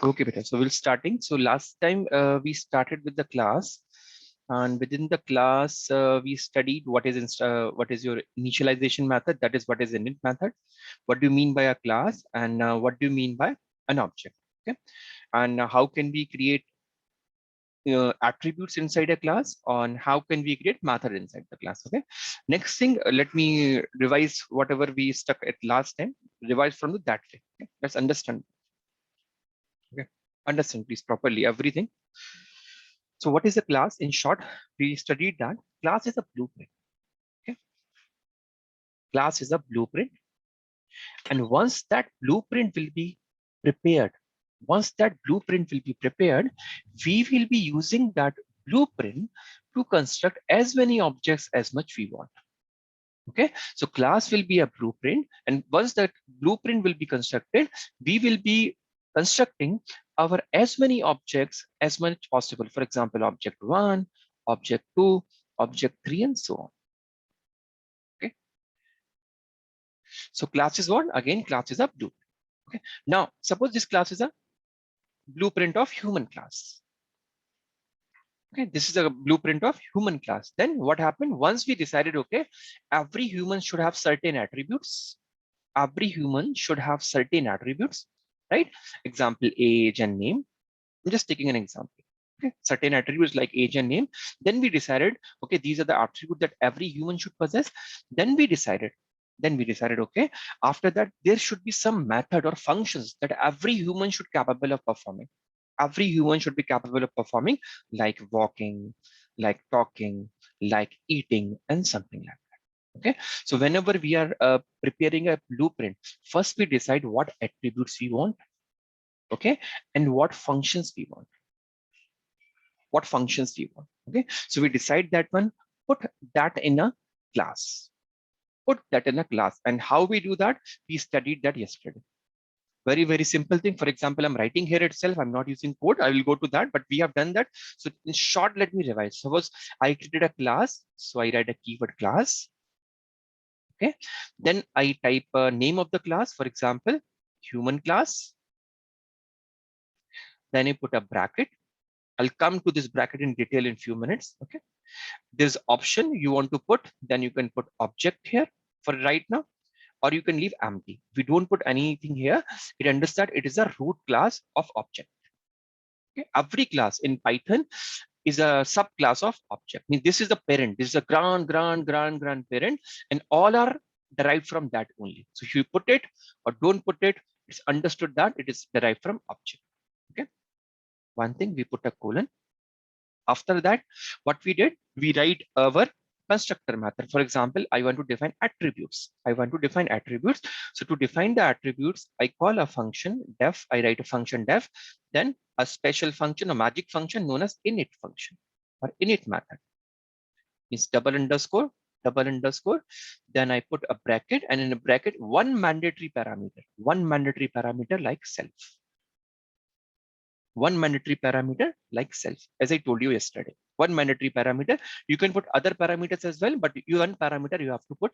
Okay, beta. So we'll starting. So last time we started with the class, and within the class we studied what is your initialization method. That is what is init method. What do you mean by a class, and what do you mean by an object? Okay, and how can we create attributes inside a class? On how can we create method inside the class? Okay. Next thing, let me revise whatever we stuck at last time. Revise from that way. Okay? Let's understand. Okay, understand please properly everything. So what is a class? In short, we studied that class is a blueprint. Okay, class is a blueprint, and once that blueprint will be prepared, we will be using that blueprint to construct as many objects as much we want. Okay, so class will be a blueprint, and once that blueprint will be constructed, we will be constructing our as many objects as much possible. For example, object 1, object 2, object 3, and so on. Okay, so class is what? Again, class is a blueprint. Okay, now suppose this class is a blueprint of human class. Okay, this is a blueprint of human class. Then what happened? Once we decided, okay, every human should have certain attributes. Every human should have certain attributes, right? Example, age and name. I'm just taking an example. Okay, certain attributes like age and name. Then we decided, okay, these are the attributes that every human should possess. Then we decided, okay, after that, there should be some method or functions that every human should capable of performing. Every human should be capable of performing, like walking, like talking, like eating, and something like that. Okay, so whenever we are preparing a blueprint, first we decide what attributes we want, okay, and what functions we want. Okay, so we decide that one, put that in a class. And how we do that, we studied that yesterday. Very simple thing. For example, I'm writing here itself, I'm not using code, I will go to that, but we have done that. So in short, let me revise. Suppose I created a class, so I write a keyword class. Okay, then I type a name of the class, for example, human class. Then I put a bracket. I'll come to this bracket in detail in few minutes. Okay, there's option you want to put, then you can put object here for right now, or you can leave empty. We don't put anything here. It understands it is a root class of object. Okay, every class in Python is a subclass of object. I mean, this is the parent. This is a grandparent, and all are derived from that only. So if you put it or don't put it, it's understood that it is derived from object. Okay, one thing, we put a colon. After that, what we did, we write our constructor method. For example, I want to define attributes. So to define the attributes, I call a function def. I write a function def, then a special function, a magic function known as init function or init method. Means double underscore. Then I put a bracket, and in a bracket, one mandatory parameter like self. One mandatory parameter like self, as I told you yesterday. One mandatory parameter. You can put other parameters as well, but one parameter you have to put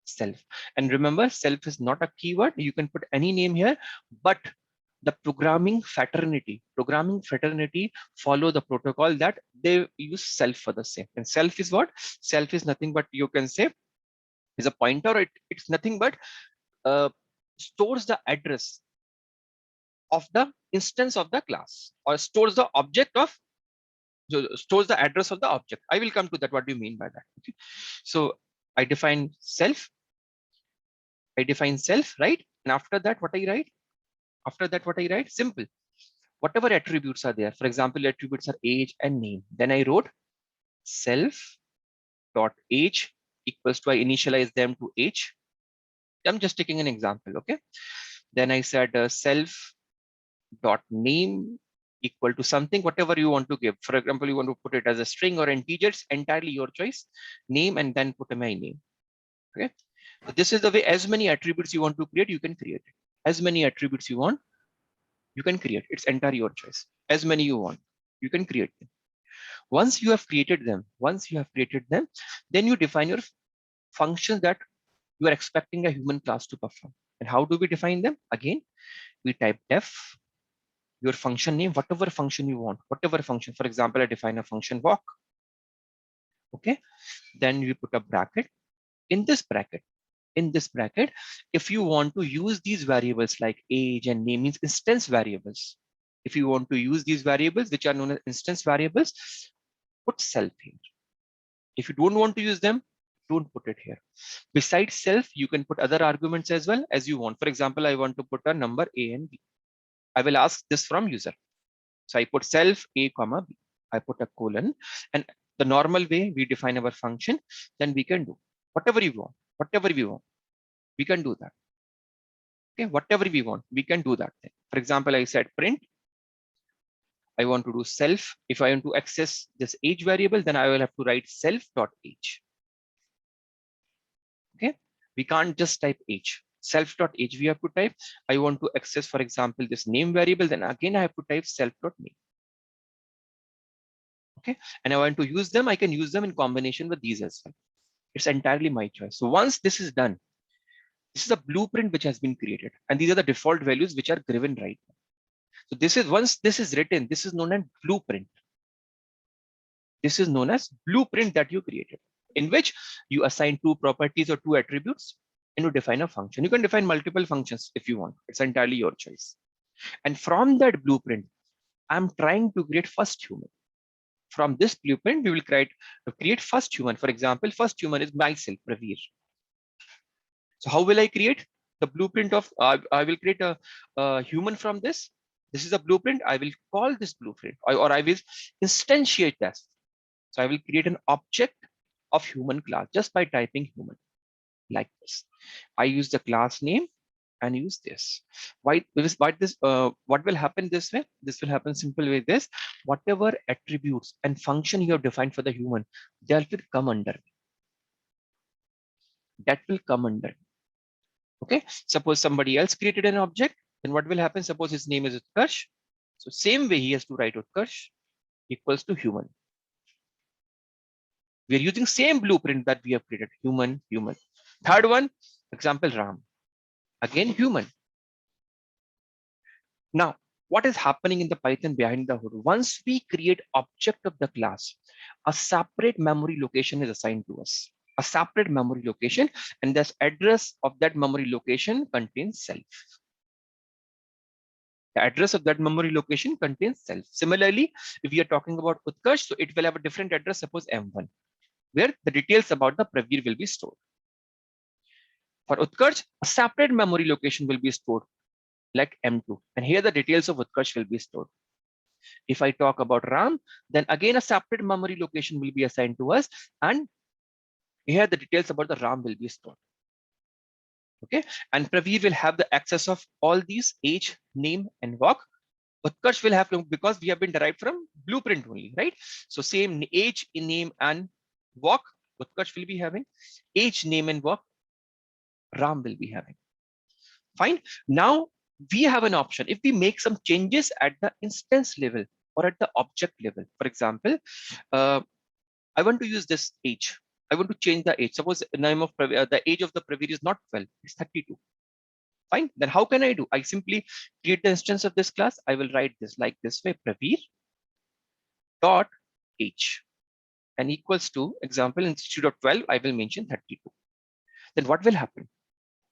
self. And remember, self is not a keyword. You can put any name here, but the programming fraternity follow the protocol that they use self for the same. And self is what? Self is nothing but, you can say, is a pointer. It's nothing but stores the address of the instance of the class, or stores the object of, stores the address of the object. I will come to that. What do you mean by that? Okay. So I define self, right? And after that, what I write? Simple. Whatever attributes are there. For example, attributes are age and name. Then I wrote self dot age equals to, I initialize them to age. I'm just taking an example. Okay. Then I said self dot name equal to something, whatever you want to give. For example, you want to put it as a string or integers, entirely your choice. Name, and then put my name. Okay. So this is the way. As many attributes you want to create, you can create it. As many attributes you want, you can create. It's entirely your choice. As many you want, you can create them. Once you have created them, then you define your functions that you are expecting a human class to perform. And how do we define them? Again, we type def your function name, whatever function you want, whatever function. For example, I define a function walk. Okay, then you put a bracket. In this bracket, if you want to use these variables like age and name, means instance variables. If you want to use these variables, which are known as instance variables, put self here. If you don't want to use them, don't put it here. Besides self, you can put other arguments as well as you want. For example, I want to put a number a and b. I will ask this from user. So I put self a comma b. I put a colon, and the normal way we define our function, then we can do whatever you want, whatever we want. We can do that. Okay, whatever we want, we can do that thing. For example, I said print. I want to do self. If I want to access this age variable, then I will have to write self.age. Okay, we can't just type age. Self.age we have to type. I want to access, for example, this name variable, then again I have to type self.name. Okay, and I want to use them, I can use them in combination with these as well. It's entirely my choice. So once this is done, this is a blueprint which has been created, and these are the default values which are given right now. So this is, once this is written, this is known as blueprint. This is known as blueprint that you created, in which you assign two properties or two attributes and you define a function. You can define multiple functions if you want. It's entirely your choice. And from that blueprint, I'm trying to create first human. From this blueprint, we will create first human. For example, first human is myself, Praveer. So how will I create the blueprint of, I will create a human from this. This is a blueprint. I will call this blueprint, or I will instantiate that. So I will create an object of human class just by typing human like this. I use the class name and use this. What will happen this way? This will happen simple with this. Whatever attributes and function you have defined for the human, that will come under. That will come under. Okay. Suppose somebody else created an object, then what will happen? Suppose his name is Utkarsh. So same way he has to write Utkarsh equals to human. We are using same blueprint that we have created, human, human. Third one, example Ram. Again, human. Now, what is happening in the Python behind the hood? Once we create object of the class, a separate memory location is assigned to us. A separate memory location, and this address of that memory location contains self. The address of that memory location contains self. Similarly, if we are talking about Utkarsh, so it will have a different address, suppose M1, where the details about the Praveer will be stored. For Utkarsh, a separate memory location will be stored, like M2, and here the details of Utkarsh will be stored. If I talk about Ram, then again a separate memory location will be assigned to us, and here the details about the Ram will be stored. Okay, and Praveer will have the access of all these age, name, and walk. Utkarsh will have to, because we have been derived from blueprint only, right? So same age, name, and walk, Utkarsh will be having. Age, name, and walk, Ram will be having. Fine. Now we have an option. If we make some changes at the instance level or at the object level, for example, I want to use this age. I want to change the age. Suppose the name of the age of the Praveer is not 12, it's 32. Fine. Then how can I do? I simply create the instance of this class. I will write this like this way: Praveer dot age, and equals to, example, instead of 12, I will mention 32. Then what will happen?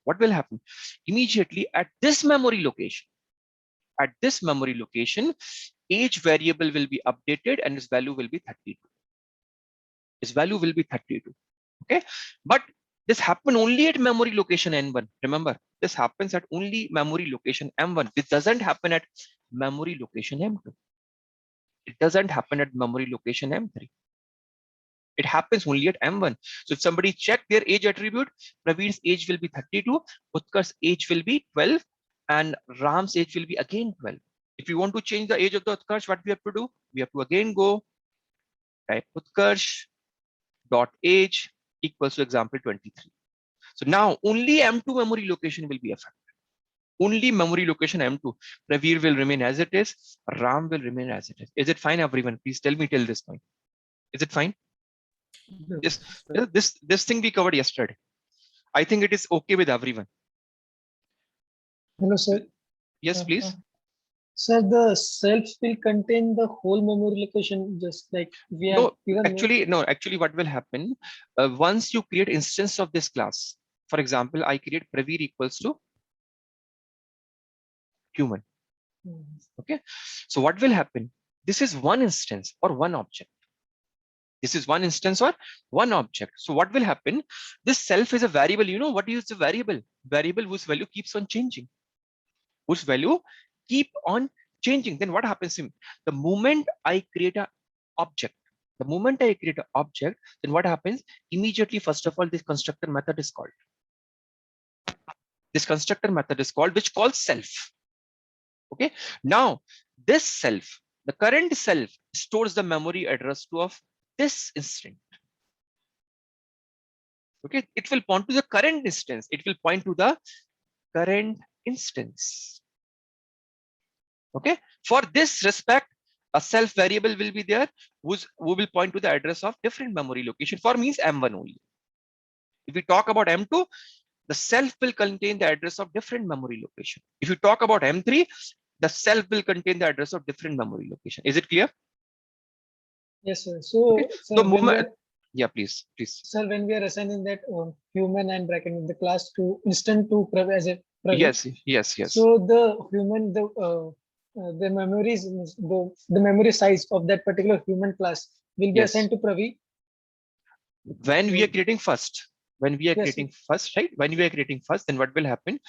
What will happen? Immediately at this memory location, age variable will be updated and its value will be 32. Its value will be 32. Okay, but this happened only at memory location N1. Remember, this happens at only memory location M1. This doesn't happen at memory location M2. It doesn't happen at memory location M3. It happens only at M1. So if somebody check their age attribute, Praveer's age will be 32, Utkarsh's age will be 12, and Ram's age will be again 12. If you want to change the age of the Utkarsh, what we have to do? We have to again go type Utkarsh dot age equals to example 23. So now only M2 memory location will be affected. Only memory location M2. Praveer will remain as it is. Ram will remain as it is. Is it fine, everyone? Please tell me till this point. Is it fine? This thing we covered yesterday. I think it is okay with everyone. Hello, sir. Yes, please. So the self will contain the whole memory location, just like we have No, given there. actually, what will happen once you create instance of this class? For example, I create Praveer equals to human. Okay, so what will happen? This is one instance or one object. This is one instance or one object. So what will happen? This self is a variable. You know what is the variable? Variable whose value keeps on changing. Whose value keep on changing. Then what happens? The moment I create a object, the moment I create an object, then what happens? Immediately, first of all, this constructor method is called. This constructor method is called, which calls self. Okay. Now, this self, the current self, stores the memory address to of this instant. Okay, it will point to the current instance. It will point to the current instance. Okay, for this respect, a self variable will be there, who will point to the address of different memory location. For means M1 only. If we talk about M2, the self will contain the address of different memory location. If you talk about M3, the self will contain the address of different memory location. Is it clear? Yes, sir. Okay, So, so sir, moment. Yeah, please. when we are assigning that human and bracket in the class to instant to as a Pravi, Yes. so the human the memories the memory size of that particular human class will be Yes. assigned to Pravi. When we are So creating first, right? When we are creating first, then what will happen?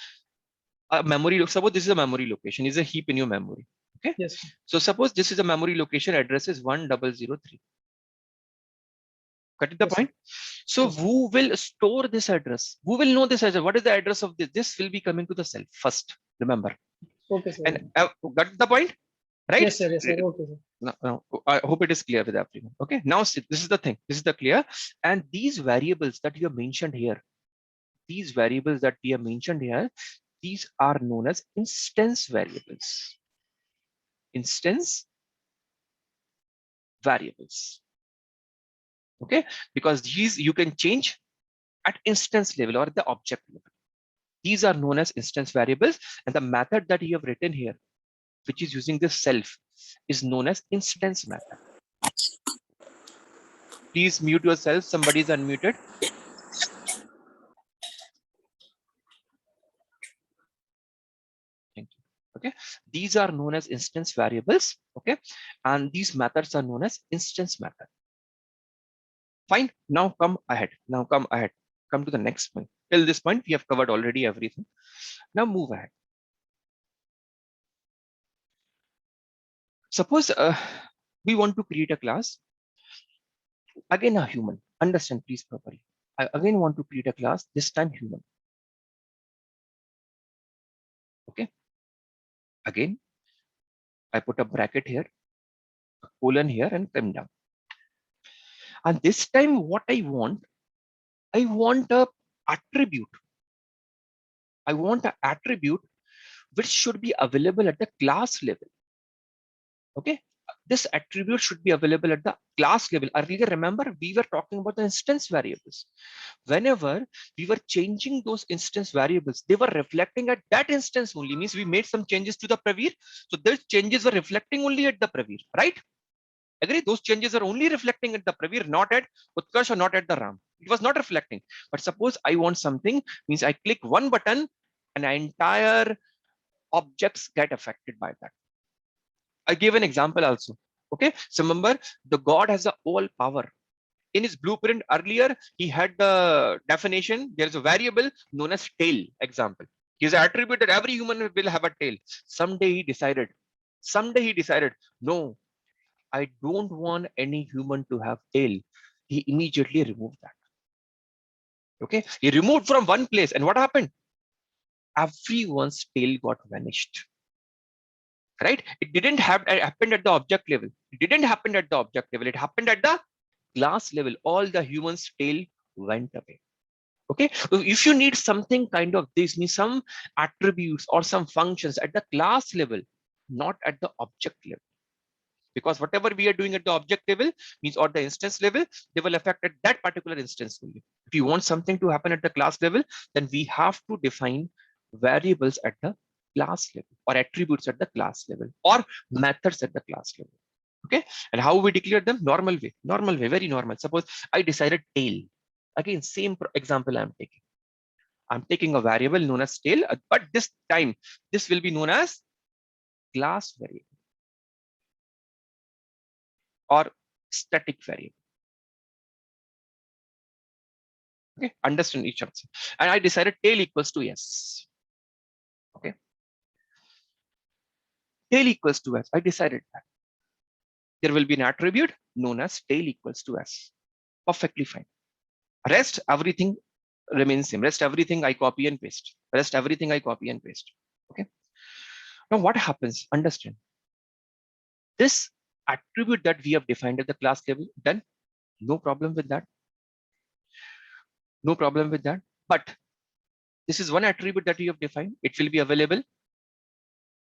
A memory. Suppose this is a memory location. Is a heap in your memory. Okay. yes, So suppose this is a memory location. Address is 1003. Got the yes, sir. point? So Yes, sir. who will store this address? Who will know this address? What is the address of this? This will be coming to the self first. Remember. Okay, sir. And got the point, right? Yes, sir. Yes, sir. Okay, sir. No, I hope it is clear with everyone. Okay. Now this is the thing. This is the clear. And these variables that you have mentioned here, these variables that we have mentioned here, these are known as instance variables. Instance variables. Okay, because these you can change at instance level or the object level. These are known as instance variables, and the method that you have written here, which is using this self, is known as instance method. Please mute yourself. Somebody is unmuted. Thank you. Okay, these are known as instance variables. Okay, and these methods are known as instance method. Fine. Now come ahead. Come to the next point. Till this point, we have covered already everything. Now move ahead. Suppose we want to create a class. Again, a human. Understand, please, properly. I again want to create a class, this time human. Okay. Again, I put a bracket here, a colon here, and come down. And this time, what I want a attribute. I want an attribute which should be available at the class level. Okay, this attribute should be available at the class level. Earlier, remember, we were talking about the instance variables. Whenever we were changing those instance variables, they were reflecting at that instance only. Means we made some changes to the Praveer, so those changes were reflecting only at the Praveer, right? Agree? Those changes are only reflecting at the Praveer, not at Utkarsh or not at the Ram. It was not reflecting. But suppose I want something, means I click one button and the entire objects get affected by that. I gave an example also. Okay, so remember, the God has a all power. In his blueprint earlier, he had the definition. There is a variable known as tail. Example. He has attributed every human will have a tail. Someday he decided. No, I don't want any human to have tail. He immediately removed that. Okay, he removed from one place, and what happened? Everyone's tail got vanished. Right? It didn't have happened at the object level. It didn't happen at the object level. It happened at the class level. All the humans' tail went away. Okay, so if you need something kind of this, means some attributes or some functions at the class level, not at the object level. Because whatever we are doing at the object level means or the instance level, they will affect at that particular instance only. If you want something to happen at the class level, then we have to define variables at the class level, or attributes at the class level, or methods at the class level. Okay, and how we declare them? Normal way, very normal. Suppose I decided tail. Again, same example I'm taking. I'm taking a variable known as tail, but this time this will be known as class variable or static variable. Okay, understand each other. And I decided tail equals to yes. Okay, tail equals to s. I decided that there will be an attribute known as tail equals to s. Perfectly fine. Rest everything remains same. Rest everything I copy and paste. Rest everything I copy and paste. Okay. Now what happens? Understand. This attribute that we have defined at the class level, then no problem with that. No problem with that. But this is one attribute that we have defined. It will be available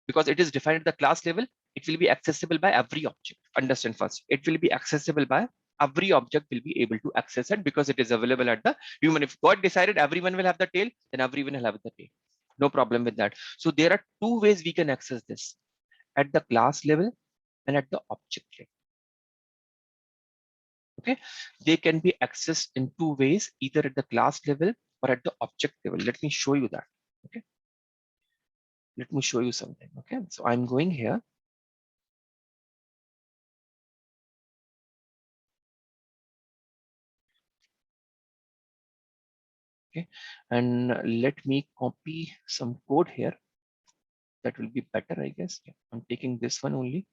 because it is defined at the class level. It will be accessible by every object. Understand first. It will be accessible by every object will be able to access it because it is available at the human. If God decided everyone will have the tail, then everyone will have the tail. No problem with that. So there are two ways we can access this, at the class level and at the object level. Okay, they can be accessed in two ways, either at the class level or at the object level. Let me show you that. Okay, let me show you something. Okay, so I'm going here. Okay, and let me copy some code here. That will be better, I guess. Yeah, I'm taking this one only.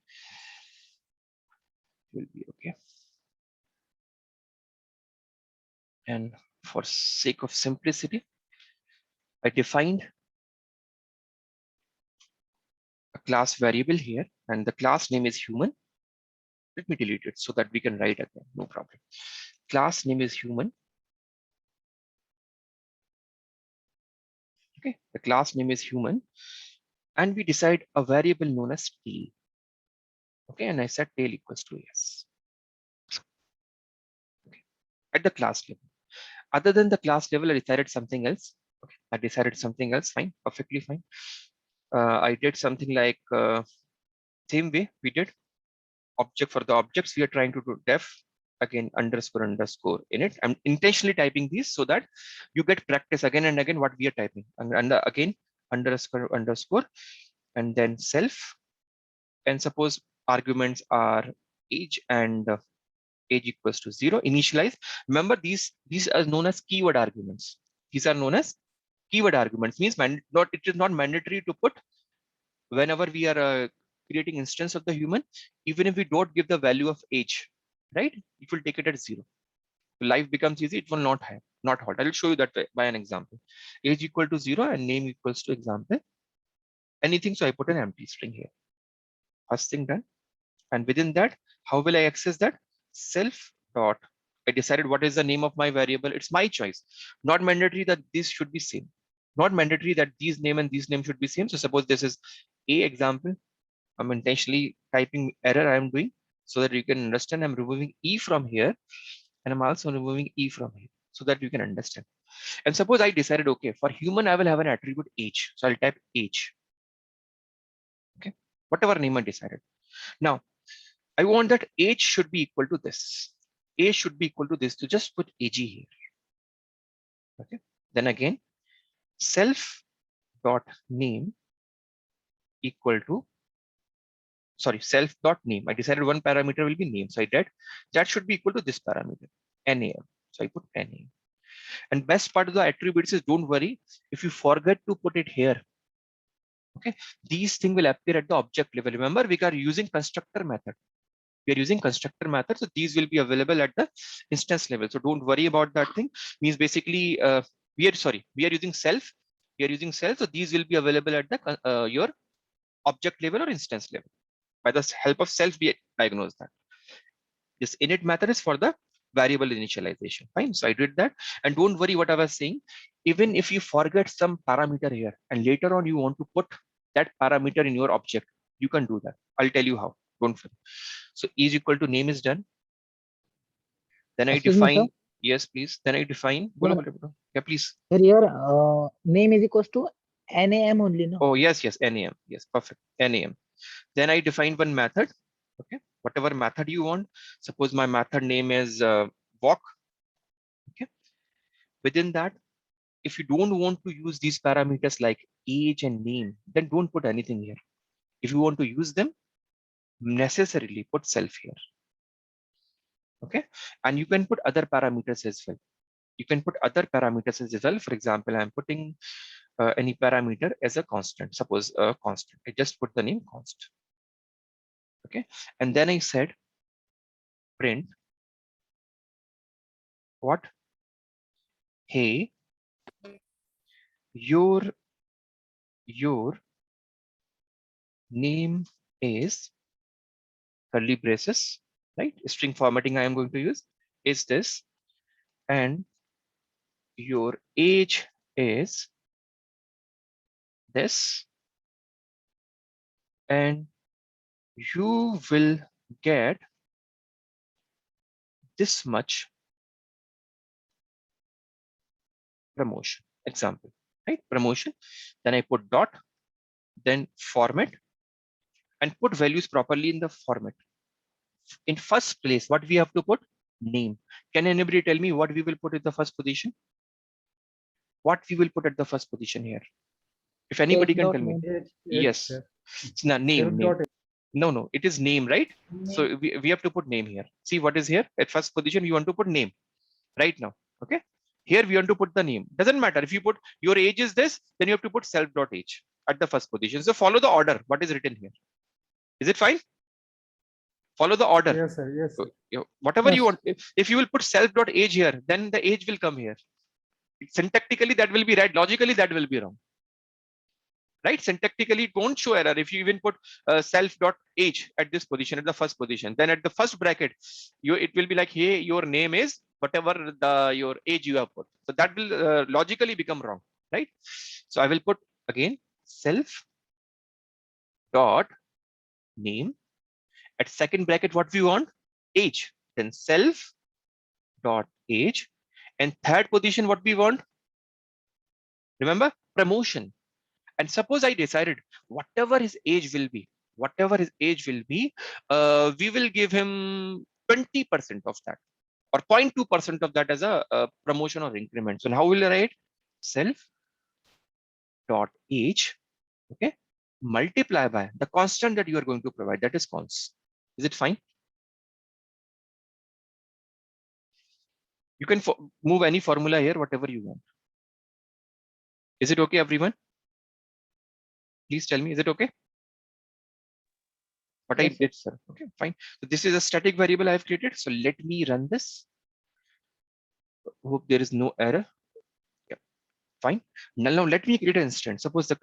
Will be okay. And for sake of simplicity, I defined a class variable here, and the class name is human. Let me delete it so that we can write again. No problem. Class name is human. Okay, the class name is human, and we decide a variable known as tail. Okay, and I set tail equals to yes. Okay. At the class level. Other than the class level, I decided something else. Okay, I decided something else. Fine, perfectly fine. I did something like same way we did object. For the objects we are trying to do def again underscore in it. I'm intentionally typing these so that you get practice again and again what we are typing, and again underscore and then self, and suppose arguments are age and age equals to 0. Initialize. Remember, these are known as keyword arguments. These are known as keyword arguments. Means not, it is not mandatory to put whenever we are creating instance of the human. Even if we don't give the value of age, right, it will take it at 0. Life becomes easy. It will not hot. I will show you that by an example. Age equal to 0 and name equals to example anything. So I put an empty string here. First thing done. And within that, how will I access that? Self dot. I decided what is the name of my variable. It's my choice. Not mandatory that these should be same. Not mandatory that these name and these name should be same. So suppose this is a example. I'm intentionally typing error I am doing so that you can understand. I'm removing E from here, and I'm also removing E from here so that you can understand. And suppose I decided, okay, for human, I will have an attribute age. So I'll type age. Okay, whatever name I decided. Now, I want that age should be equal to this. Age should be equal to this. So just put ag here. Okay. Then again, self dot name equal to, sorry, self dot name. I decided one parameter will be name. So I did that should be equal to this parameter, name. So I put name. And best part of the attributes is, don't worry if you forget to put it here. Okay, these things will appear at the object level. Remember, we are using constructor method. We are using constructor method, so these will be available at the instance level. So don't worry about that thing. Means basically, we are using self. We are using self, so these will be available at the your object level or instance level. By the help of self, we diagnose that. This init method is for the variable initialization. Fine. So I did that, and don't worry what I was saying. Even if you forget some parameter here, and later on you want to put that parameter in your object, you can do that. I'll tell you how. Don't worry. So is equal to name is done. Then I Excuse me, sir. define, yes, please. Then I define, Sir, bolo. Yeah, please. here name is equals to NAM only, no? Oh, yes, yes, NAM. Yes, perfect. NAM. Then I define one method. Okay, whatever method you want. Suppose my method name is walk. Okay, within that, if you don't want to use these parameters like age and name, then don't put anything here. If you want to use them, necessarily put self here. Okay, and you can put other parameters as well. You can put other parameters as well. For example, I'm putting any parameter as a constant. Suppose a constant. I just put the name const. Okay, and then I said print what? Hey, your name is curly braces, right? String formatting I am going to use is this, and your age is this, and you will get this much promotion. Example, right? Promotion. Then I put dot, then format, and put values properly in the format. In first place, what we have to put? Name. Can anybody tell me what we will put in the first position? What we will put at the first position here? If anybody can tell me. Yes. It's not name. No, it is name, right? So we have to put name here. See what is here at first position. We want to put name right now. Okay. Here we want to put the name. Doesn't matter if you put your age is this, then you have to put self.age at the first position. So follow the order. What is written here? Is it fine? Follow the order. Yes, sir. Yes, sir. Whatever Yes. you want. If you will put self.age here, then the age will come here. Syntactically, that will be right. Logically, that will be wrong. Right? Syntactically, it won't show error if you even put self.age at this position, at the first position. Then at the first bracket, it will be like, hey, your name is whatever your age you have put. So that will logically become wrong, right? So I will put again self dot name. At second bracket, what we want? Age. Then self dot age. And third position, what we want? Remember? Promotion. And suppose I decided whatever his age will be, we will give him 20% of that or 0.2% of that as a promotion or increment. So how will I write? Self dot age, okay, multiply by the constant that you are going to provide, that is const. Is it fine? You can move any formula here, whatever you want. Is it okay, everyone? Please tell me, is it okay? What I did, sir. Okay, fine. So this is a static variable I have created. So let me run this. Hope there is no error. Yeah, fine. Now let me create an instance. Suppose the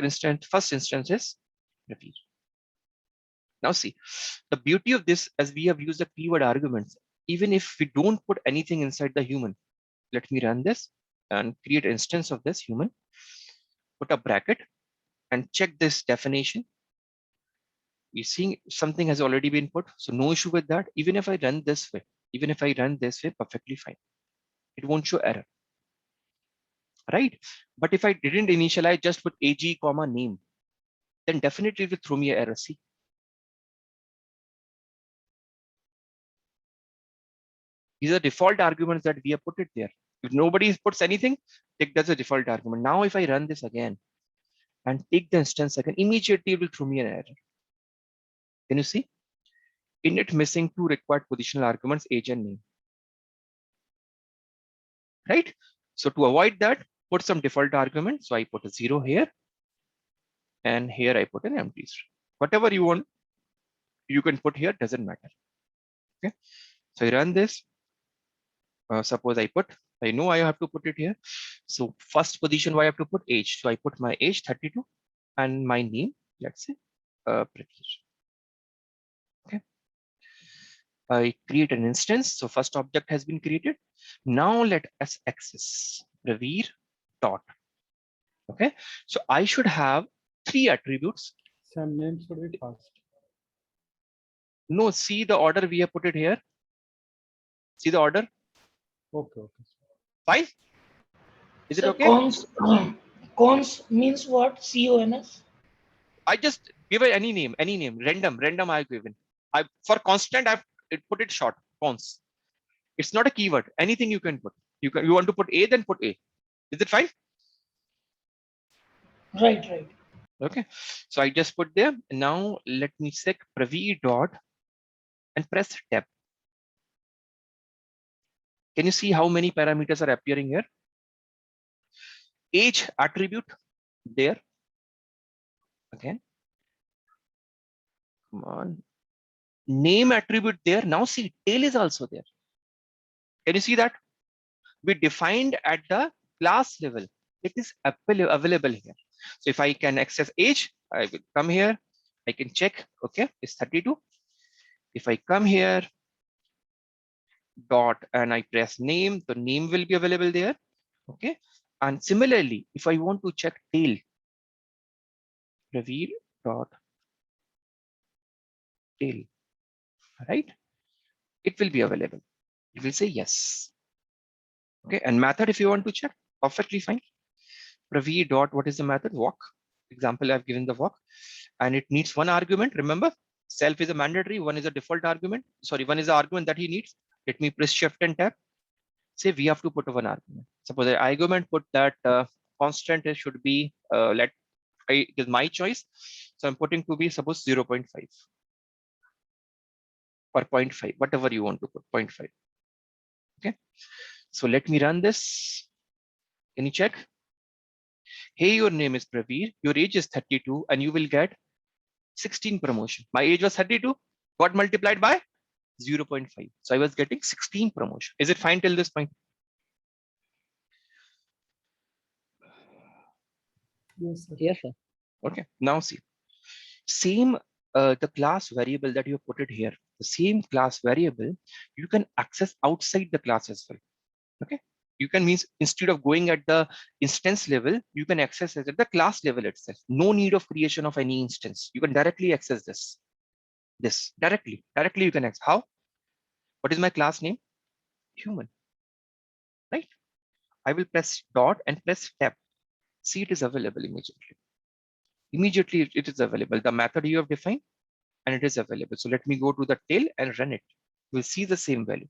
first instance is repeat. Now see, the beauty of this, as we have used the keyword arguments, even if we don't put anything inside the human, let me run this and create an instance of this human, put a bracket and check this definition. You're seeing something has already been put. So no issue with that. Even if I run this way, perfectly fine. It won't show error. Right? But if I didn't initialize, just put AG comma name, then definitely it will throw me an error. See? These are default arguments that we have put it there. If nobody puts anything, take that's a default argument. Now, if I run this again and take the instance again, immediately it will throw me an error. Can you see? Init missing 2 required positional arguments, age and name. Right? So to avoid that, put some default argument. So I put a 0 here. And here I put an empty string. Whatever you want, you can put here, doesn't matter. Okay. So I run this. Suppose I know I have to put it here. So first position, why I have to put age. So I put my age 32 and my name, let's say, Pratish. Okay. I create an instance. So first object has been created. Now let us access Praveer dot. Okay. So I should have 3 attributes. Some names should be fast. No, see the order we have put it here. See the order. Okay. Fine. Is it So okay? Cons means what? CONS? I just give it any name, random I've given. For constant, I've put it short, cons. It's not a keyword. Anything you can put. You want to put A, then put A. Is it fine? Right, right. Okay. So I just put there. Now let me check Praveer dot and press tab. Can you see how many parameters are appearing here? Age attribute there. Again. Come on. Name attribute there. Now see, tail is also there. Can you see that? We defined at the class level. It is available here. So if I can access age, I will come here. I can check. Okay, it's 32. If I come here, dot, and I press name, the name will be available there. Okay. And similarly, if I want to check tail, Praveer dot tail, right? It will be available. You will say yes. Okay. And method, if you want to check, perfectly fine. Praveer dot, what is the method? Walk. Example, I've given the walk, and it needs one argument. Remember, self is a mandatory, one is a default argument. Sorry, one is the argument that he needs. Let me press shift and tab. Say we have to put one argument. Suppose the argument put that constant should be it is my choice. So I'm putting to be suppose 0.5 or 0.5, whatever you want to put, 0.5. Okay. So let me run this. Can you check? Hey, your name is Praveer. Your age is 32 and you will get 16 promotion. My age was 32, got multiplied by 0.5. So I was getting 16 promotion. Is it fine till this point? Yes, sir. Yes, sir. Okay. Now see, same the class variable that you put it here, the same class variable, you can access outside the class as well. Okay. You can means instead of going at the instance level, you can access it at the class level itself. No need of creation of any instance. You can directly access this. Directly you can access. How? What is my class name? Human. Right? I will press dot and press tab. See, it is available immediately. Immediately it is available. The method you have defined and it is available. So let me go to the tail and run it. You'll see the same value.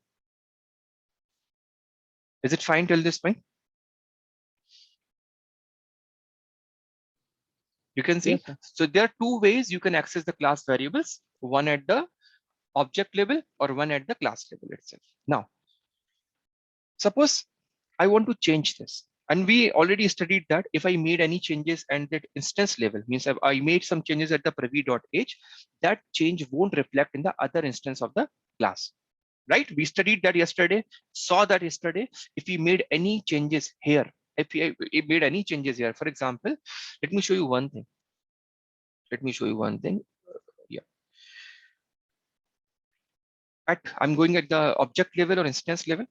Is it fine till this point? You can see. Yes, sir. So there are two ways you can access the class variables, one at the object level or one at the class level itself. Now, suppose I want to change this. And we already studied that if I made any changes at that instance level, means I made some changes at the Praveer.age, that change won't reflect in the other instance of the class. Right? We studied that yesterday, saw that yesterday. If we made any changes here, if we made any changes here, for example, let me show you one thing. Yeah. I'm going at the object level or instance level.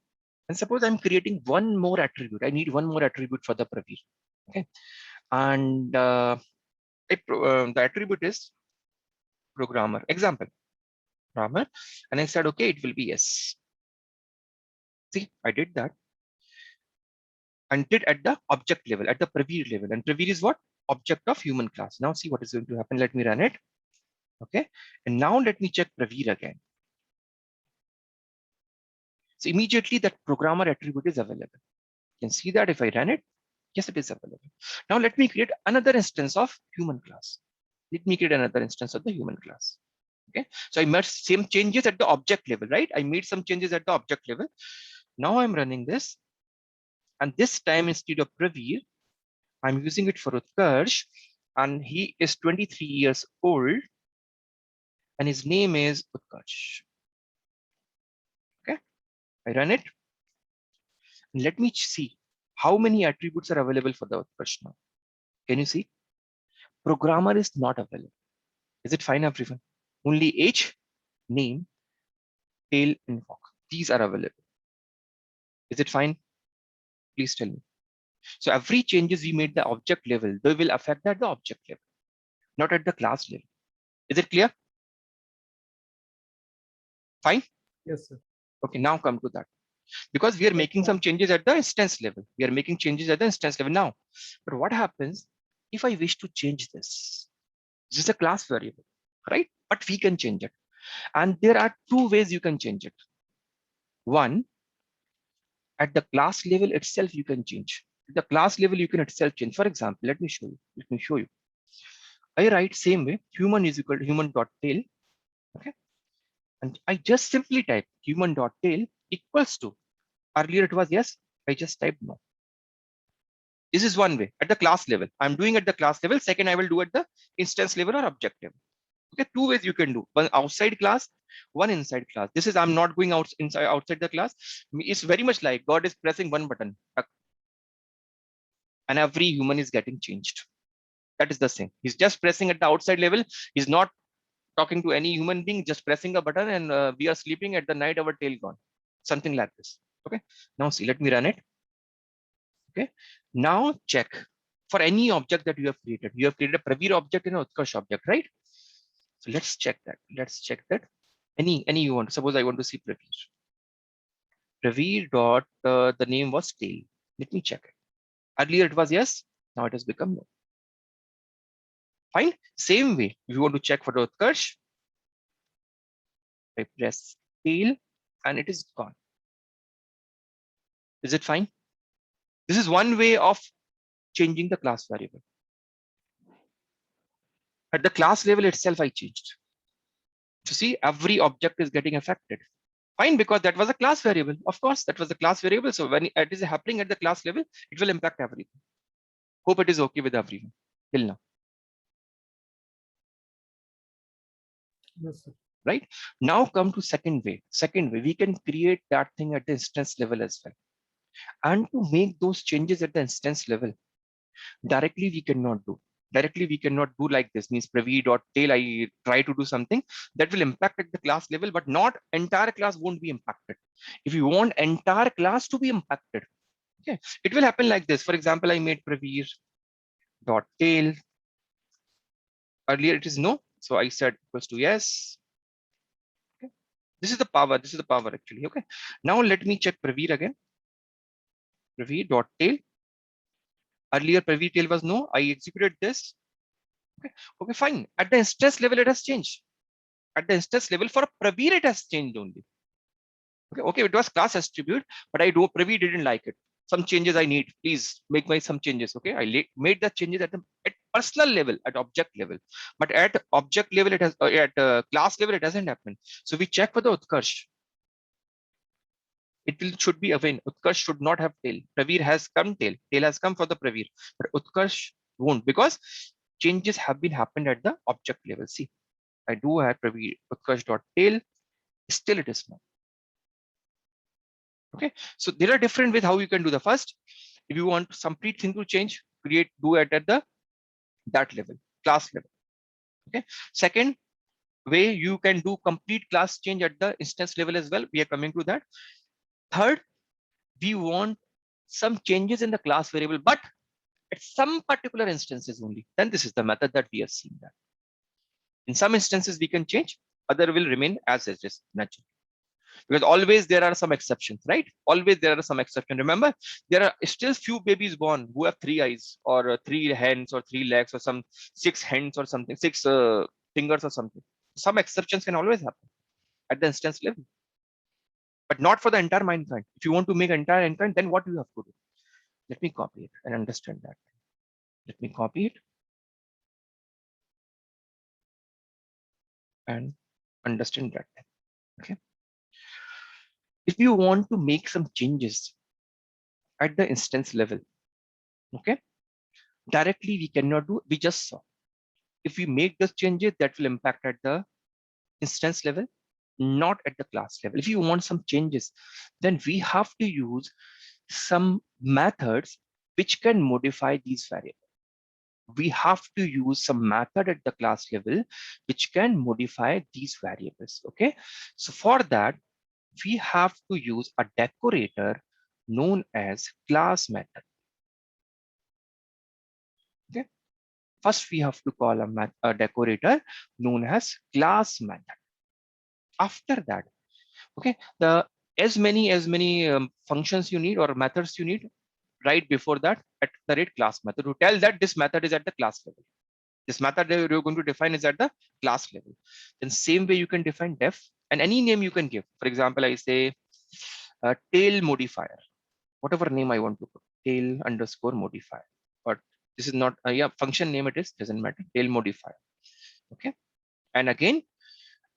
And suppose I'm creating one more attribute. I need one more attribute for the Praveer. Okay. And the attribute is programmer. Example, programmer. And I said, okay, it will be yes. See, I did that. And did at the object level, at the Praveer level. And Praveer is what? Object of human class. Now see what is going to happen. Let me run it. Okay. And now let me check Praveer again. So immediately that programmer attribute is available. You can see that if I run it, yes, it is available. Now let me create another instance of human class. Let me create another instance of the human class. Okay. So I made same changes at the object level, right? I made some changes at the object level. Now I'm running this. And this time instead of Praveer, I'm using it for Utkarsh, and he is 23 years old, and his name is Utkarsh. Okay, I run it. And let me see how many attributes are available for the Utkarsh now. Can you see? Programmer is not available. Is it fine, everyone? Only age, name, tail, and walk. These are available. Is it fine? Please tell me. So every changes we made the object level, they will affect at the object level, not at the class level. Is it clear? Fine. Yes, sir. Okay, now come to that. because we are making Okay. some changes at the instance level. We are making changes at the instance level now. But what happens if I wish to change this? This is a class variable, right? But we can change it. And there are two ways you can change it. One, at the class level itself, you can change. At the class level, you can itself change. For example, let me show you. Let me show you. I write same way, human is equal to human dot tail. Okay. And I just simply type human dot tail equals to, earlier it was yes, I just typed no. This is one way at the class level. I'm doing at the class level. Second, I will do at the instance level or object level. Okay, two ways you can do. One outside class, one inside class. This is I'm not going outside the class. It's very much like God is pressing one button, and every human is getting changed. That is the same. He's just pressing at the outside level. He's not talking to any human being, just pressing a button, and we are sleeping at the night, our tail gone. Something like this. Okay. Now see, let me run it. Okay. Now check for any object that you have created. You have created a Praveer object and an Utkarsh object, right? So let's check that. Let's check that. Any you want. Suppose I want to see Praveer. Praveer dot the name was tail. Let me check it. Earlier it was yes. Now it has become no. Fine. Same way. If you want to check for the Utkarsh, I press tail and it is gone. Is it fine? This is one way of changing the class variable. At the class level itself, I changed. You see, every object is getting affected. Fine, because that was a class variable. Of course, that was a class variable. So when it is happening at the class level, it will impact everything. Hope it is okay with everyone till now. Yes, sir. Right? Now come to second way. Second way, we can create that thing at the instance level as well. And to make those changes at the instance level, directly we cannot do. Directly we cannot do like this. Means Praveer.tail, I try to do something that will impact at the class level, but not entire class won't be impacted. If you want entire class to be impacted, okay, it will happen like this. For example, I made Praveer.tail. Earlier it is no, so I said equals to yes. Okay. This is the power. This is the power actually. Okay. Now let me check Praveer again. Praveer.tail. Earlier Praveer tail was no. I executed this. Okay. Okay, fine. At the instance level, it has changed. At the instance level for Praveer, it has changed only. Okay, okay, it was class attribute, but I do Praveer didn't like it. Some changes I need. Please make my some changes. Okay, I made the changes at the personal level, at object level, but at object level, it has at class level, it doesn't happen. So we check for the Utkarsh. It will should be again. Utkarsh should not have tail. Praveer has come tail. Tail has come for the Praveer, but Utkarsh won't because changes have been happened at the object level. See, I do have Praveer Utkarsh.tail. Still, it is not. Okay, so there are different ways how you can do the first. If you want some complete thing to change, do it at the that level, class level. Okay. Second way, you can do complete class change at the instance level as well. We are coming to that. Third, we want some changes in the class variable, but at some particular instances only. Then this is the method that we have seen that. In some instances we can change, other will remain as it is naturally. Because always there are some exceptions, right? Always there are some exceptions. Remember, there are still few babies born who have 3 eyes or 3 hands or 3 legs or some 6 hands or something, 6 fingers or something. Some exceptions can always happen at the instance level, but not for the entire mankind. If you want to make entire mankind, then what do you have to do? Let me copy it and understand that. Let me copy it and understand that. Okay. If you want to make some changes at the instance level, okay, directly we cannot do. We just saw. If we make those changes, that will impact at the instance level, not at the class level. If you want some changes, then we have to use some methods which can modify these variables. We have to use some method at the class level which can modify these variables. Okay, so for that, we have to use a decorator known as class method. Okay, first we have to call a decorator known as class method. After that, okay, the as many functions you need or methods you need right before that at the rate class method to tell that this method is at the class level. This method that you're going to define is at the class level. Then same way you can define def and any name you can give. For example, I say tail modifier, whatever name I want to put, tail underscore modifier. But this is not yeah, function name it is, doesn't matter, tail modifier. Okay. And again,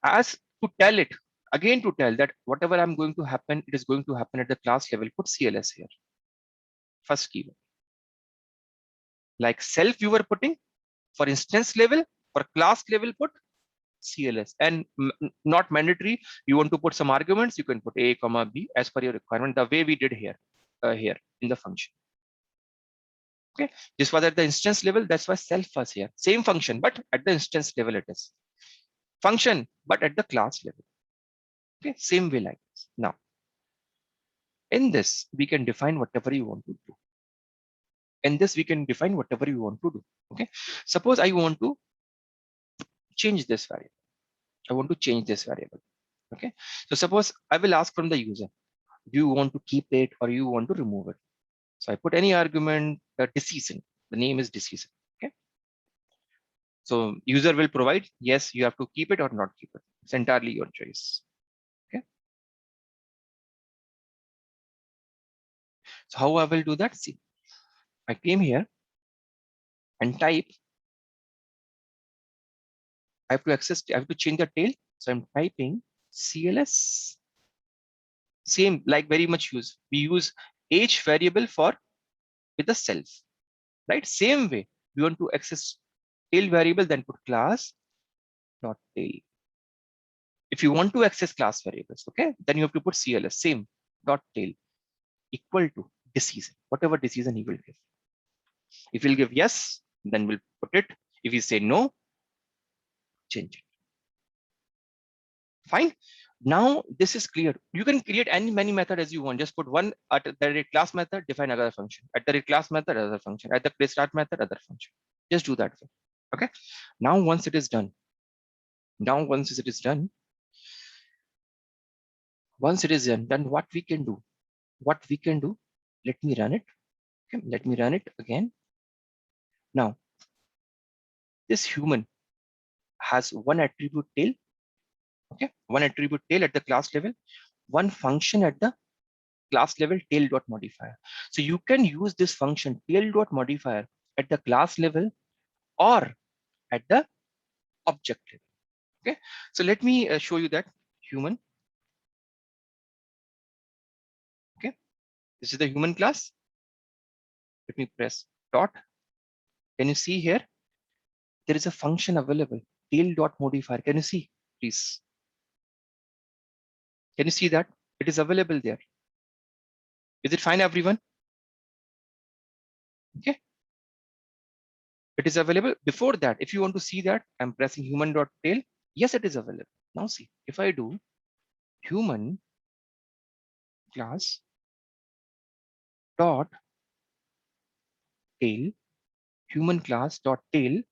as to tell it, again to tell that whatever I'm going to happen, it is going to happen at the class level, put CLS here. First keyword. Like self you were putting, for instance level, for class level put CLS, and not mandatory. You want to put some arguments, you can put a comma b as per your requirement, the way we did here here in the function. Okay, this was at the instance level, that's why self was here. Same function, but at the instance level it is function, but at the class level. Okay, same way like this. Now in this we can define whatever you want to do. In this we can define whatever you want to do. Okay, suppose I want to change this variable. I want to change this variable. Okay, so suppose I will ask from the user, do you want to keep it or you want to remove it? So I put any argument, decision. The name is decision. Okay, so user will provide, yes, you have to keep it or not keep it. It's entirely your choice. Okay, so how I will do that? See, I came here and type. I have to access. I have to change the tail. So I'm typing CLS. Same, like very much use. We use age variable for with the self, right? Same way. We want to access tail variable, then put class dot tail. If you want to access class variables, okay, then you have to put CLS, same dot tail equal to decision, whatever decision he will give. If he'll give yes, then we'll put it. If he say no, change it. Fine. Now this is clear. You can create any many method as you want. Just put one at the rate class method, define another function. At the rate class method, other function. At the place start method, other function. Just do that. Okay. Now once it is done, once it is done, then what we can do? Let me run it. Okay, let me run it again. Now, this human has one attribute tail. Okay, one attribute tail at the class level, one function at the class level tail dot modifier. So you can use this function tail dot modifier at the class level or at the object level. Okay, so let me show you that human. Okay, this is the human class. Let me press dot. Can you see here? There is a function available, tail dot modifier. Can you see, please? Can you see that? It is available there. Is it fine, everyone? Okay. It is available. Before that, if you want to see that, I'm pressing human dot tail. Yes, it is available. Now see, if I do human class dot tail, human class dot tail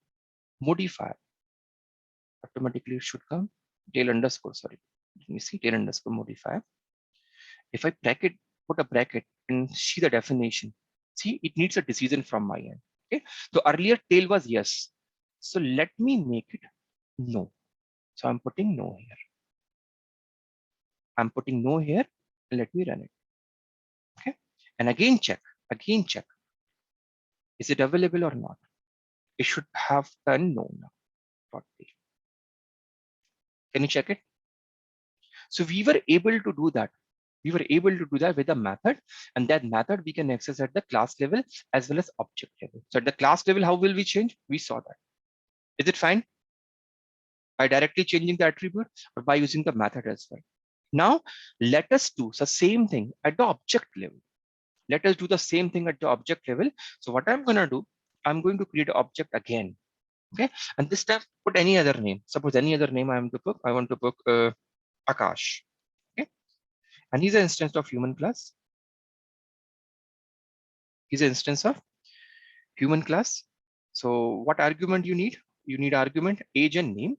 modifier, automatically it should come tail underscore, sorry. Let me see, tail underscore modifier. If I bracket, put a bracket and see the definition, see, it needs a decision from my end. Okay, so earlier tail was yes. So let me make it no. So I'm putting no here. I'm putting no here. Let me run it. Okay, and again check. Is it available or not? It should have done no now. Can you check it? So we were able to do that. We were able to do that with a method, and that method we can access at the class level as well as object level. So at the class level, how will we change? We saw that. Is it fine? By directly changing the attribute or by using the method as well. Now let us do the same thing at the object level. Let us do the same thing at the object level. So what I'm going to do, I'm going to create an object again. Okay, and this time put any other name. Suppose any other name I want to put Akash. Okay, and he's an instance of human class. He's an instance of human class. So what argument you need? You need argument age and name.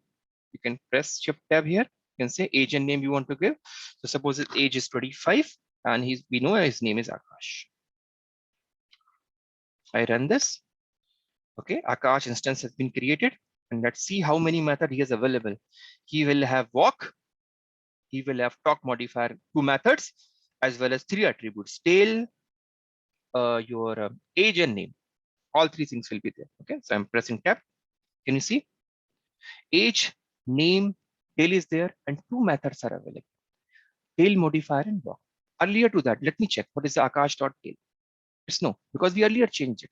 You can press shift tab here You can say age and name you want to give. So suppose his age is 25 and we know his name is Akash. I run this. Okay, Akash instance has been created, and let's see how many methods he has available. He will have walk, he will have talk modifier, 2 methods, as well as 3 attributes, tail, your age and name. All 3 things will be there. Okay, so I'm pressing tab. Can you see? Age, name, tail is there, and 2 methods are available. Tail modifier and walk. Earlier to that, let me check what is the Akash.tail. It's no, because we earlier changed it.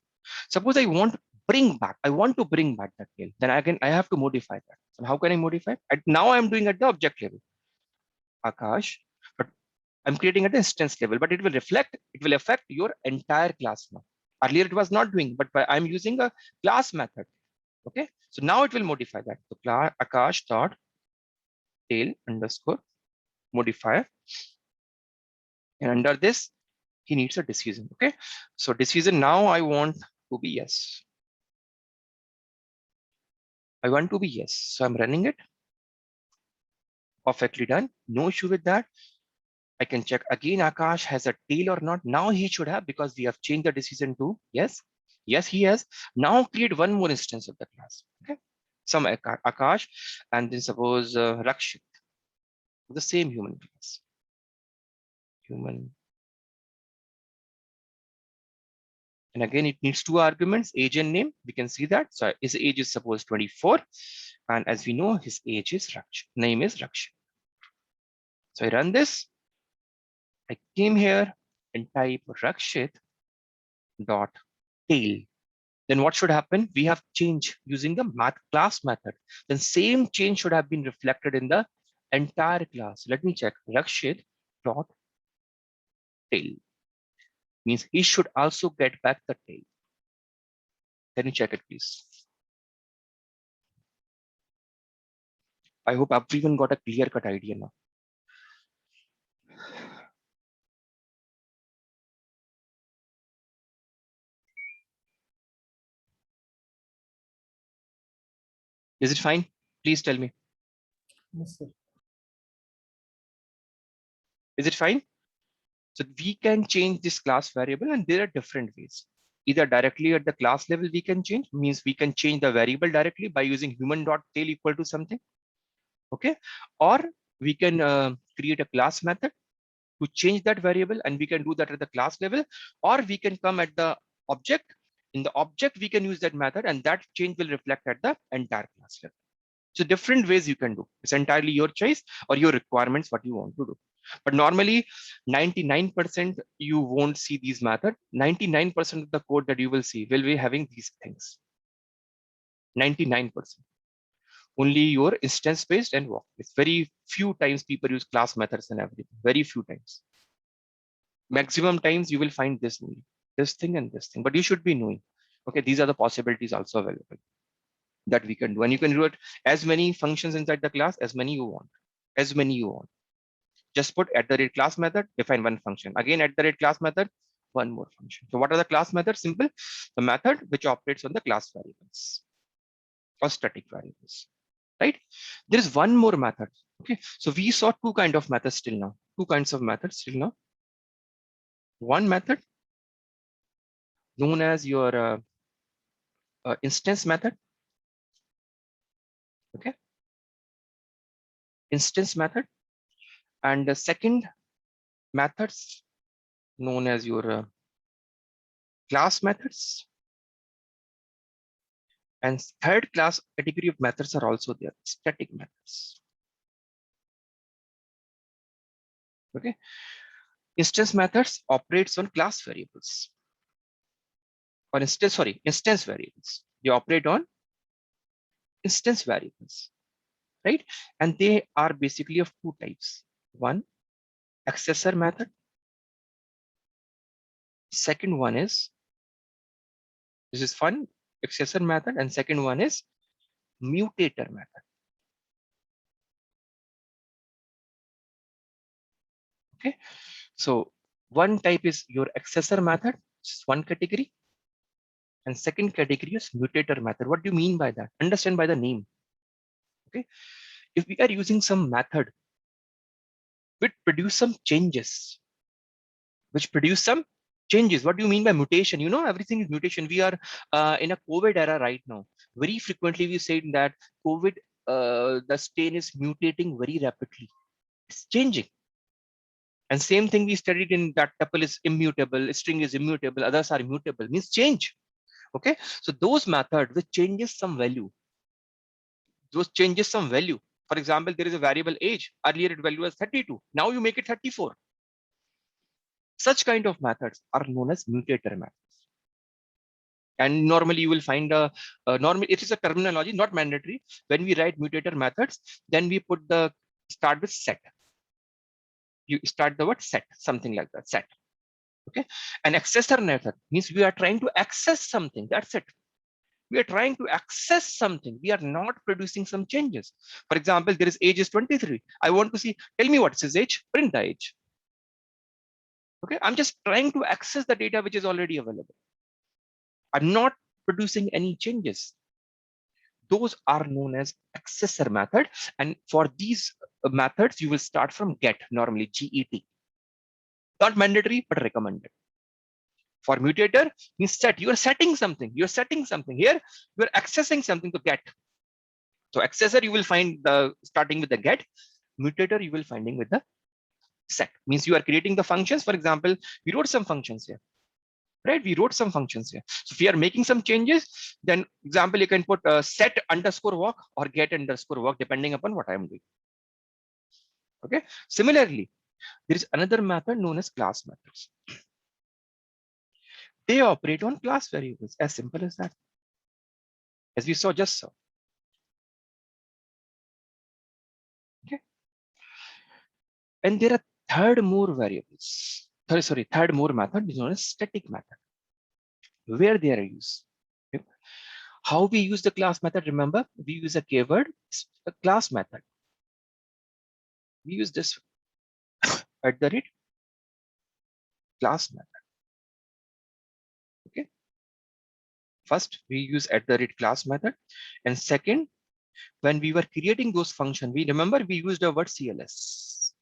Suppose I want to bring back that tail. Then I have to modify that. So how can I modify it? Now I'm doing at the object level. Akash, but I'm creating at the instance level, but it will affect your entire class now. Earlier it was not doing, but I'm using a class method. Okay, so now it will modify that. So Akash dot tail underscore modifier, and under this he needs a decision. Okay, so decision now I want to be yes. I want to be yes, so I'm running it. Perfectly done, no issue with that. I can check again Akash has a tail or not. Now he should have, because we have changed the decision to yes. Yes, he has. Now create one more instance of the class. Okay, some Akash, and then suppose Rakshit, the same human class. Human. And again, it needs 2 arguments, age and name. We can see that. So his age is suppose 24. And as we know, his age is Rakshit. Name is Rakshit. So I run this. I came here and type Rakshit dot tail. Then what should happen? We have changed using the math class method. Then same change should have been reflected in the entire class. Let me check. Rakshit dot tail means he should also get back the tail. Can you check it, please? I hope everyone got a clear-cut idea now. Is it fine? Please tell me. Yes, sir. Is it fine? So we can change this class variable, and there are different ways. Either directly at the class level we can change, means we can change the variable directly by using human.tail equal to something. Okay, or we can create a class method to change that variable, and we can do that at the class level, or we can come at the object. In the object, we can use that method, and that change will reflect at the entire class level. So different ways you can do. It's entirely your choice or your requirements, what you want to do. But normally 99% you won't see these methods. 99% of the code that you will see will be having these things. 99%. Only your instance based and walk. It's very few times people use class methods and everything. Very few times. Maximum times you will find this only. This thing and this thing. But you should be knowing. Okay, these are the possibilities also available that we can do. And you can do it as many functions inside the class, as many you want. As many you want. Just put @ class method, define one function. Again, @ class method, one more function. So what are the class methods? Simple. The method which operates on the class variables or static variables, right? There is one more method. Okay, so we saw 2 kinds of methods till now. 2 kinds of methods till now. One method known as your instance method. Okay, instance method, and the second methods known as your class methods, and third class category of methods are also there, static methods. Okay, instance methods operates on class variables, or instance variables. They operate on instance variables, right? And they are basically of 2 types. One, accessor method. Second one is, this is fun, accessor method, and second one is mutator method. Okay, so one type is your accessor method, one category, and second category is mutator method. What do you mean by that? Understand by the name. Okay, if we are using some method which produce some changes, what do you mean by mutation? You know, everything is mutation. We are in a COVID era right now. Very frequently we say that COVID, the strain is mutating very rapidly. It's changing. And same thing we studied in that tuple is immutable, string is immutable, others are immutable, means change. Okay, so those methods which changes some value, For example, there is a variable age. Earlier it value was 32. Now you make it 34. Such kind of methods are known as mutator methods. And normally you will find normally it is a terminology, not mandatory. When we write mutator methods, then we put the start with set. You start the word set, something like that, set. Okay, an accessor method means we are trying to access something. That's it. We are trying to access something. We are not producing some changes. For example, there is age is 23. I want to see, tell me what's his age, print the age. Okay, I'm just trying to access the data which is already available. I'm not producing any changes. Those are known as accessor method. And for these methods, you will start from get, normally GET. Not mandatory, but recommended. For mutator means set. You are setting something. You're setting something. Here, you are accessing something to get. So accessor, you will find the starting with the get. Mutator, you will finding with the set. Means you are creating the functions. For example, we wrote some functions here. Right? We wrote some functions here. So if we are making some changes, then example, you can put set underscore walk or get underscore walk, depending upon what I'm doing. Okay. Similarly, there is another method known as class methods. They operate on class variables, as simple as that. As we saw just so. Okay. And there are third more method is known as static method. Where they are used. Okay. How we use the class method? Remember, we use a keyword, a class method. We use this at the rate class method. Okay. First, we use at the rate class method, and second, when we were creating those functions, we remember we used the word CLS.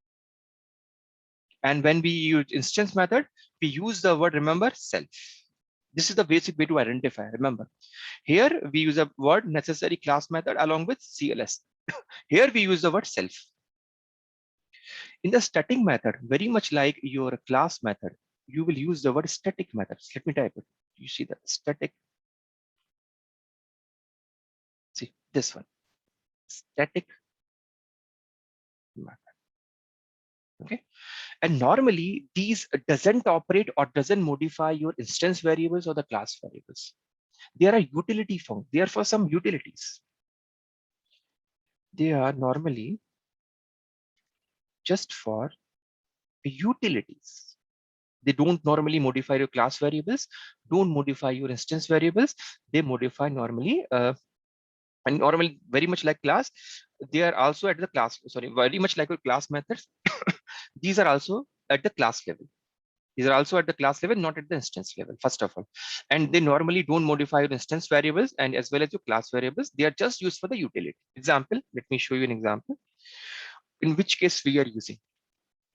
And when we use instance method, we use the word, remember, self. This is the basic way to identify. Remember, here we use a word necessary class method along with CLS. Here we use the word self. In the static method, very much like your class method, you will use the word static methods. Let me type it. You see that static. See this one, static method. Okay. And normally these doesn't operate or doesn't modify your instance variables or the class variables. They are a utility function. They are for some utilities. They are normally just for utilities. They don't normally modify your class variables, don't modify your instance variables. They modify normally, and normally very much like class, they are also at the class, sorry, very much like your class methods. These are also at the class level. These are also at the class level, not at the instance level, first of all. And they normally don't modify your instance variables and as well as your class variables. They are just used for the utility. Example, let me show you an example. In which case we are using.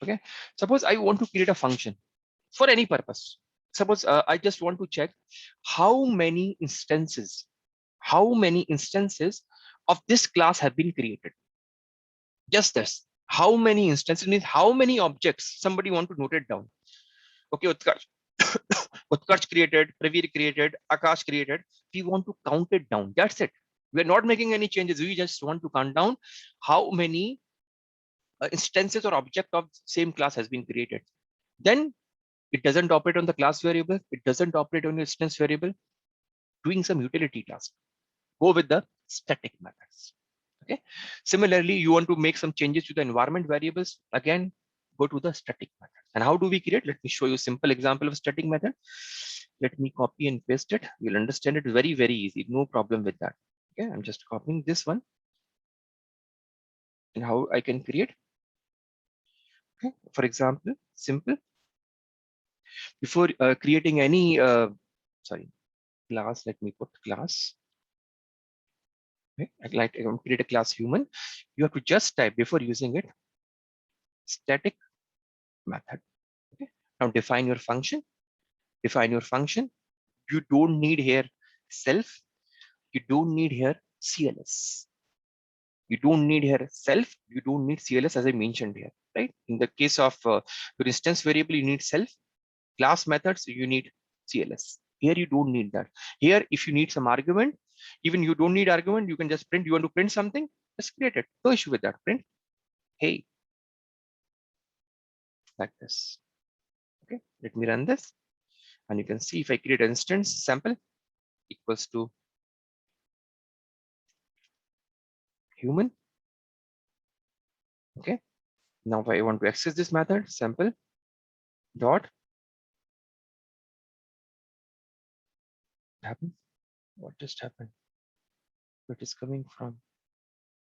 Okay, suppose I want to create a function for any purpose. Suppose I just want to check how many instances of this class have been created. Just this. How many instances means how many objects. Somebody want to note it down. Okay, Utkarsh. Utkarsh created, Pravir created, Akash created. We want to count it down. That's it. We're not making any changes. We just want to count down how many instances or object of same class has been created. Then it doesn't operate on the class variable. It doesn't operate on the instance variable. Doing some utility task. Go with the static methods. Okay. Similarly, you want to make some changes to the environment variables. Again, go to the static method. And how do we create? Let me show you a simple example of a static method. Let me copy and paste it. You'll understand it very, very easy. No problem with that. Okay, I'm just copying this one. And how I can create. Okay. For example, simple. Before creating any, class, let me put class. Okay? Like I want to create a class human, you have to just type before using it static method. Okay. Now define your function. Define your function. You don't need here self. You don't need here CLS. You don't need here self. You don't need CLS as I mentioned here, right? In the case of your instance variable, you need self. Class methods, you need CLS. Here you don't need that. Here, if you need some argument, even you don't need argument, you can just print. You want to print something, just create it. No issue with that. Print, hey, like this. Okay, let me run this. And you can see if I create an instance sample equals to human. Okay, now if I want to access this method, sample dot happen. What just happened? Where it is coming from?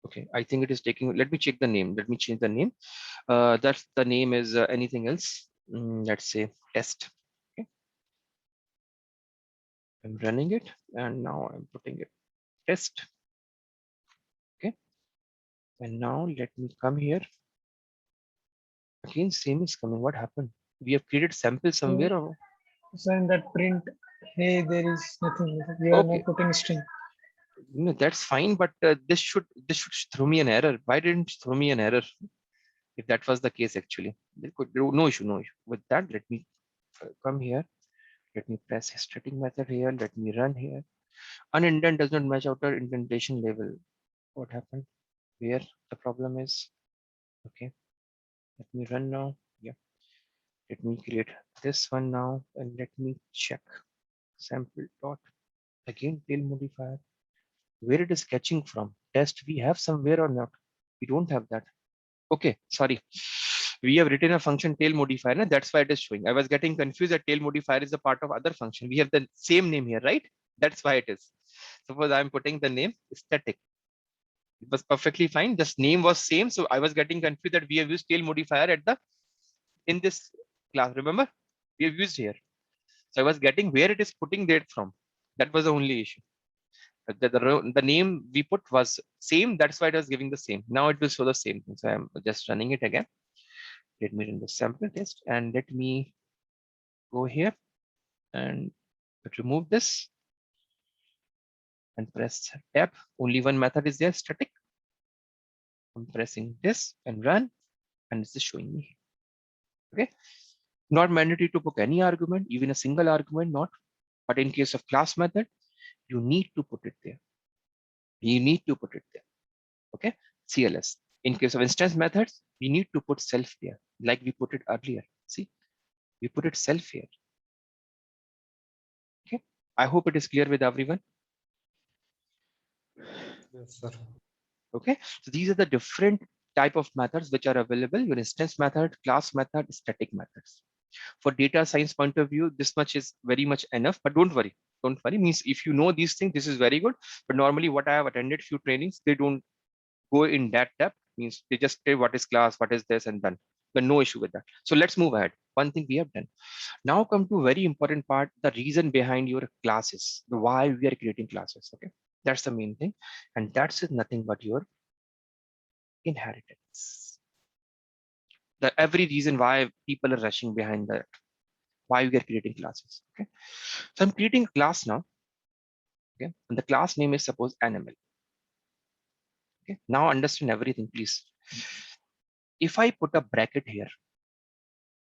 Okay, I think it is taking. Let me check the name. Let me change the name. That's the name is anything else. Let's say test. Okay, I'm running it, and now I'm putting it test. Okay, and now let me come here. Again, same is coming. What happened? We have created sample somewhere. Or... So in that print, hey, there is nothing. We are Okay, not putting string. no, that's fine, but this should throw me an error. Why didn't it throw me an error? If that was the case, actually, there could no issue, no issue with that. Let me come here. Let me press static method here. Let me run here. Unindent does not match outer indentation level. What happened? Where the problem is? Okay, let me run now. Yeah, let me create this one now and let me check sample dot again tail modifier. Where it is catching from? Test we have somewhere or not? We don't have that. Okay, sorry. We have written a function tail modifier, and that's why it is showing. I was getting confused that tail modifier is a part of other function. We have the same name here, right? That's why it is. Suppose I'm putting the name static. It was perfectly fine. This name was same. So I was getting confused that we have used tail modifier at the in this class. Remember? We have used here. So I was getting where it is putting that from. That was the only issue. The name we put was same. That's why it was giving the same. Now it will show the same thing. So I'm just running it again. Let me run the sample test and let me go here and remove this and press tab. Only one method is there, static. I'm pressing this and run, and it's just showing me. Okay, not mandatory to put any argument, even a single argument, not. But in case of class method, you need to put it there. You need to put it there. Okay, CLS. In case of instance methods, we need to put self there, like we put it earlier. See, we put it self here. Okay, I hope it is clear with everyone. Yes, sir. Okay, so these are the different type of methods which are available: your instance method, class method, static methods. For data science point of view, this much is very much enough, but don't worry. Don't worry, means if you know these things, this is very good. But normally what I have attended few trainings, they don't go in that depth, means they just say what is class, what is this, and done. But no issue with that. So let's move ahead. One thing we have done. Now come to very important part, the reason behind your classes, the why we are creating classes. Okay, that's the main thing. And that's nothing but your inheritance. The every reason why people are rushing behind that, why we are creating classes. Okay, so I'm creating a class now. Okay, and the class name is suppose animal. Okay, now understand everything, please. If I put a bracket here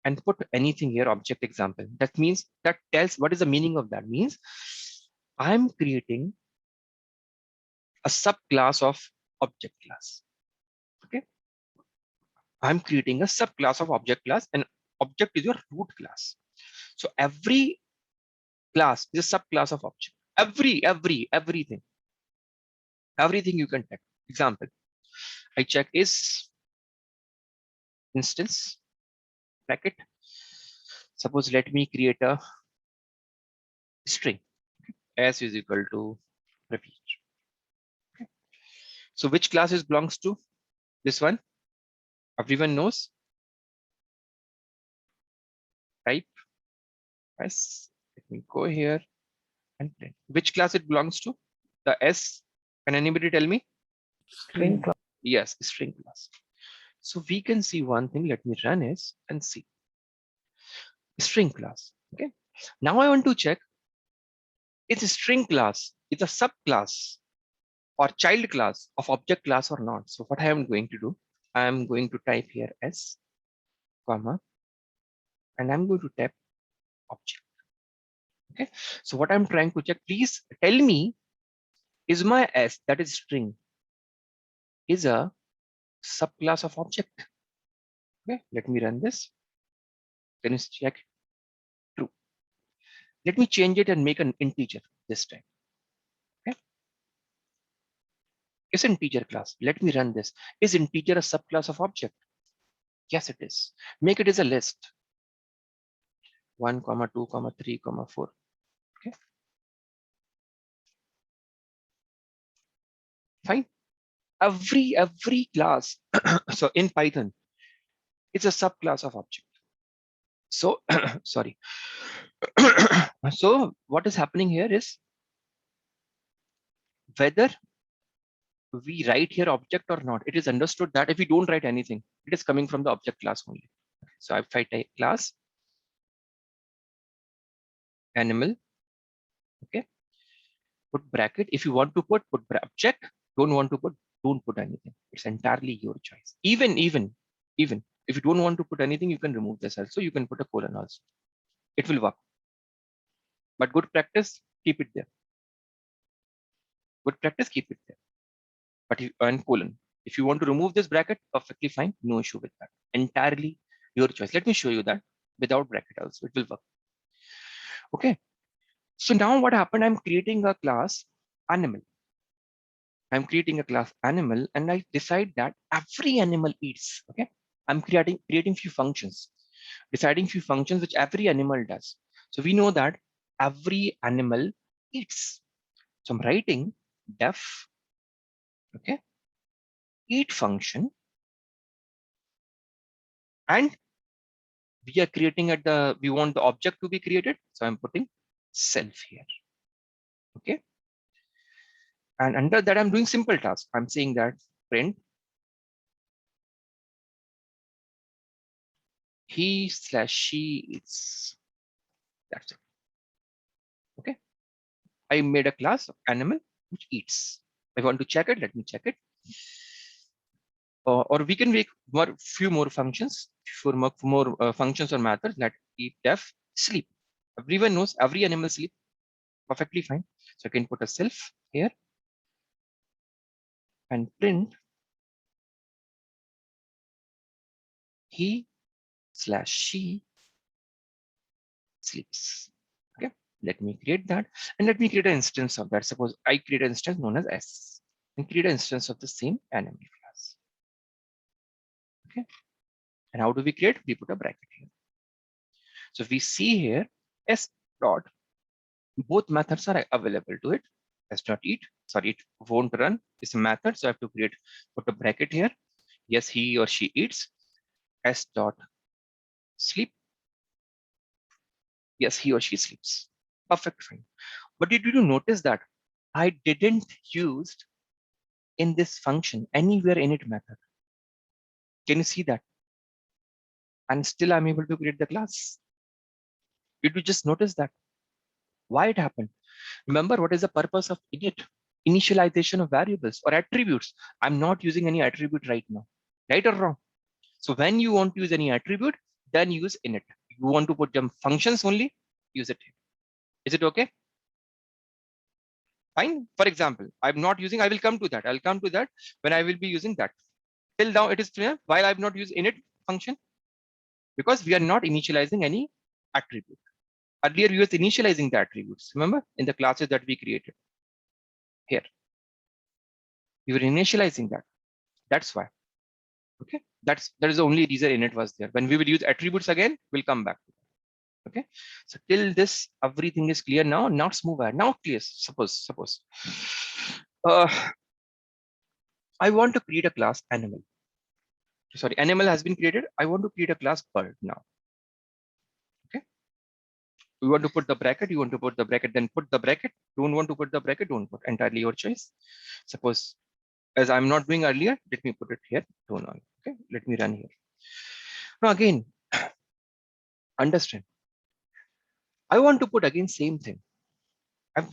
and put anything here, object example, that means that tells what is the meaning of that. Means I'm creating a subclass of object class. Okay, I'm creating a subclass of object class, and object is your root class. So every class is a subclass of object. Everything you can check. Example, I check is instance bracket. Suppose let me create a string s is equal to repeat. Okay. So which class it belongs to? This one. Everyone knows. Type s. Let me go here and print. Which class it belongs to? The s Can anybody tell me? String class. Yes, string class. So we can see one thing. Let me run is and see string class. Okay. Now I want to check it's a string class. It's a subclass or child class of object class or not. So what I am going to do, I am going to type here s, comma, and I'm going to type object. Okay. So what I'm trying to check, please tell me, is my s, that is string, is a subclass of object? Okay. Let me run this. Can you check? True. Let me change it and make an integer this time. Okay. It's an integer class. Let me run this. Is integer a subclass of object? Yes, it is. Make it as a list. 1, 2, 3, 4. Okay. Fine. Every class, so in Python, it's a subclass of object. So sorry. So what is happening here is whether we write here object or not, it is understood that if we don't write anything, it is coming from the object class only. So if I type class animal, okay, put bracket. If you want to put object, don't want to put, don't put anything. It's entirely your choice. Even if you don't want to put anything, you can remove this also. You can put a colon also. It will work. But good practice, keep it there. Good practice, keep it there. But you and colon. If you want to remove this bracket, perfectly fine. No issue with that. Entirely your choice. Let me show you that without bracket also. It will work. Okay. So now what happened? I'm creating a class animal. I'm creating a class animal and I decide that every animal eats. Okay. I'm creating few functions, deciding few functions which every animal does. So we know that every animal eats. So I'm writing def, okay, eat function, and we are creating at the, we want the object to be created. So I'm putting self here. Okay. And under that, I'm doing simple task. I'm saying that print he/she eats. That's it. Okay. I made a class of animal which eats. I want to check it. Let me check it. Or we can make few more functions, more functions or methods that eat, def, sleep. Everyone knows every animal sleep. Perfectly fine. So I can put a self here and print he/she sleeps. Okay. Let me create that and let me create an instance of that. Suppose I create an instance known as s and create an instance of the same animal class. Okay. And how do we create? We put a bracket here. So we see here s dot, both methods are available to it. S dot eat, sorry, it won't run. It's a method, so I have to put a bracket here. Yes, he or she eats. S dot sleep. Yes, he or she sleeps. Perfect, fine. But did you notice that I didn't use in this function anywhere in it method? Can you see that? And still I'm able to create the class. Did you just notice that? Why it happened? Remember, what is the purpose of init? Initialization of variables or attributes. I'm not using any attribute right now, right or wrong? So when you want to use any attribute, then use init. You want to put them functions only, use it here. Is it okay? Fine. For example, I'm not using, I will come to that. I'll come to that when I will be using that. Till now it is clear why I've not used init function, because we are not initializing any attribute. Earlier we were initializing the attributes. Remember in the classes that we created here, we were initializing that. That's why. Okay. That is the only reason init was there. When we will use attributes again, we'll come back to that. Okay. So till this, everything is clear now. Not smooth ahead. Now clear. Suppose I want to create a class animal. Sorry, animal has been created. I want to create a class bird now. Okay. You want to put the bracket, you want to put the bracket, then put the bracket. Don't want to put the bracket, don't put. Entirely your choice. Suppose, as I'm not doing earlier, let me put it here. Don't know. Okay, let me run here. Now again, understand. I want to put again same thing.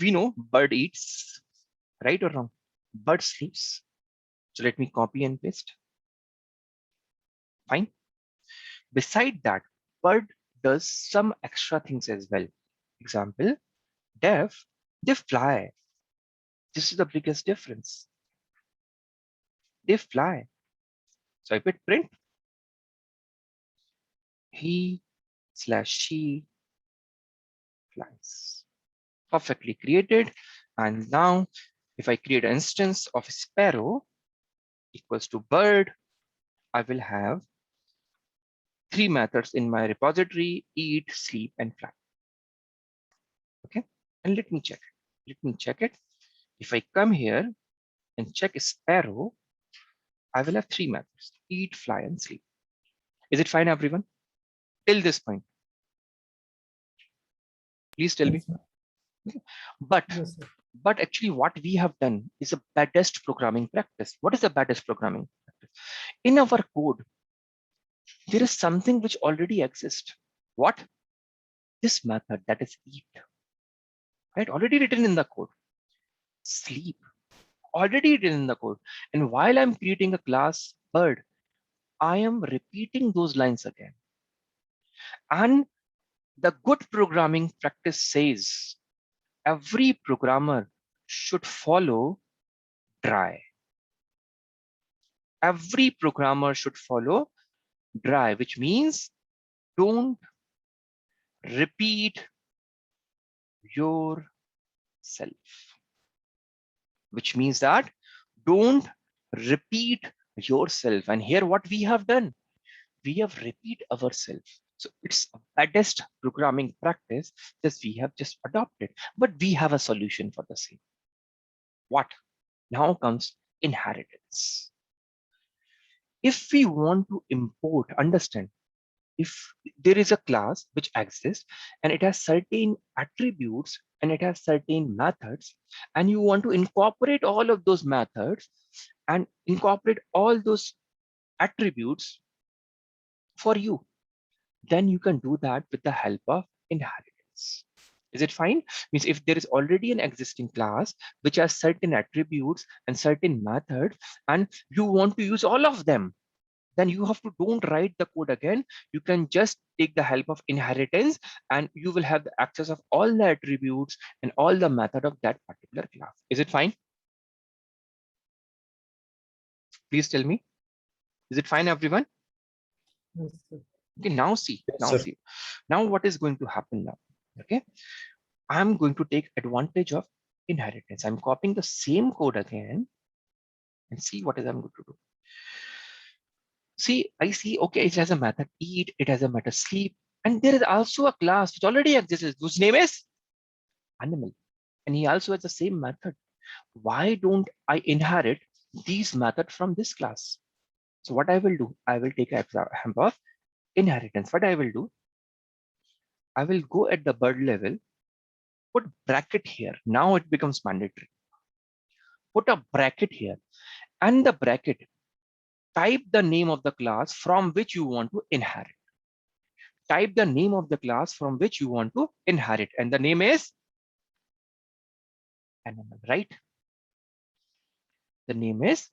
We know bird eats, right or wrong? Bird sleeps. So let me copy and paste. Fine. Beside that, bird does some extra things as well. Example, deaf, they fly. This is the biggest difference. They fly. So I put print. He/she flies. Perfectly created. And now if I create an instance of sparrow equals to bird, I will have 3 methods in my repository: eat, sleep, and fly. Okay, and let me check it. Let me check it. If I come here and check sparrow, I will have 3 methods: eat, fly, and sleep. Is it fine, everyone? Till this point, please tell me. Yes, sir. But Yes, sir. actually what we have done is a baddest programming practice. What is the baddest programming practice? In our code, there is something which already exists. What? This method, that is eat, right? Already written in the code. Sleep, already written in the code. And while I'm creating a class bird, I am repeating those lines again. And the good programming practice says every programmer should follow dry. Every programmer should follow dry, which means don't repeat yourself. Which means that don't repeat yourself. And here what we have done, we have repeat ourselves. So it's a baddest programming practice that we have just adopted, but we have a solution for the same. What? Now comes inheritance. If we want to import, understand, if there is a class which exists and it has certain attributes and it has certain methods, and you want to incorporate all of those methods and incorporate all those attributes for you, then you can do that with the help of inheritance. Is it fine? Means if there is already an existing class which has certain attributes and certain methods, and you want to use all of them, then you have to don't write the code again. You can just take the help of inheritance and you will have the access of all the attributes and all the method of that particular class. Is it fine? Please tell me. Is it fine, everyone? Yes, sir. Okay, now see, now what is going to happen now? Okay, I'm going to take advantage of inheritance. I'm copying the same code again and see what is I'm going to do. See, I see, okay, it has a method eat, it has a method sleep, and there is also a class which already exists, whose name is animal. And he also has the same method. Why don't I inherit these methods from this class? So what I will do, I will take an example of inheritance. What I will do, I will go at the bird level, put bracket here. Now it becomes mandatory. Put a bracket here, and the bracket, type the name of the class from which you want to inherit. Type the name of the class from which you want to inherit, and the name is animal, right? The name is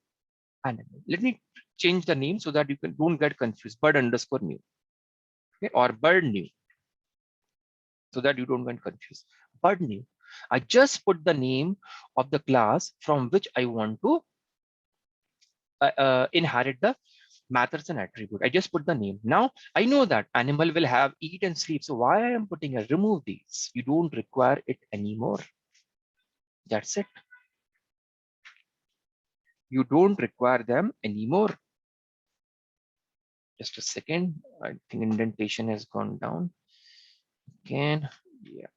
animal. Let me change the name so that you don't get confused. Bird underscore new, okay? Or bird new, so that you don't get confused. Bird new. I just put the name of the class from which I want to inherit the methods and attribute. I just put the name. Now I know that animal will have eat and sleep. So why I am putting a remove these? You don't require it anymore. That's it. You don't require them anymore. Just a second. I think indentation has gone down. Again, yeah,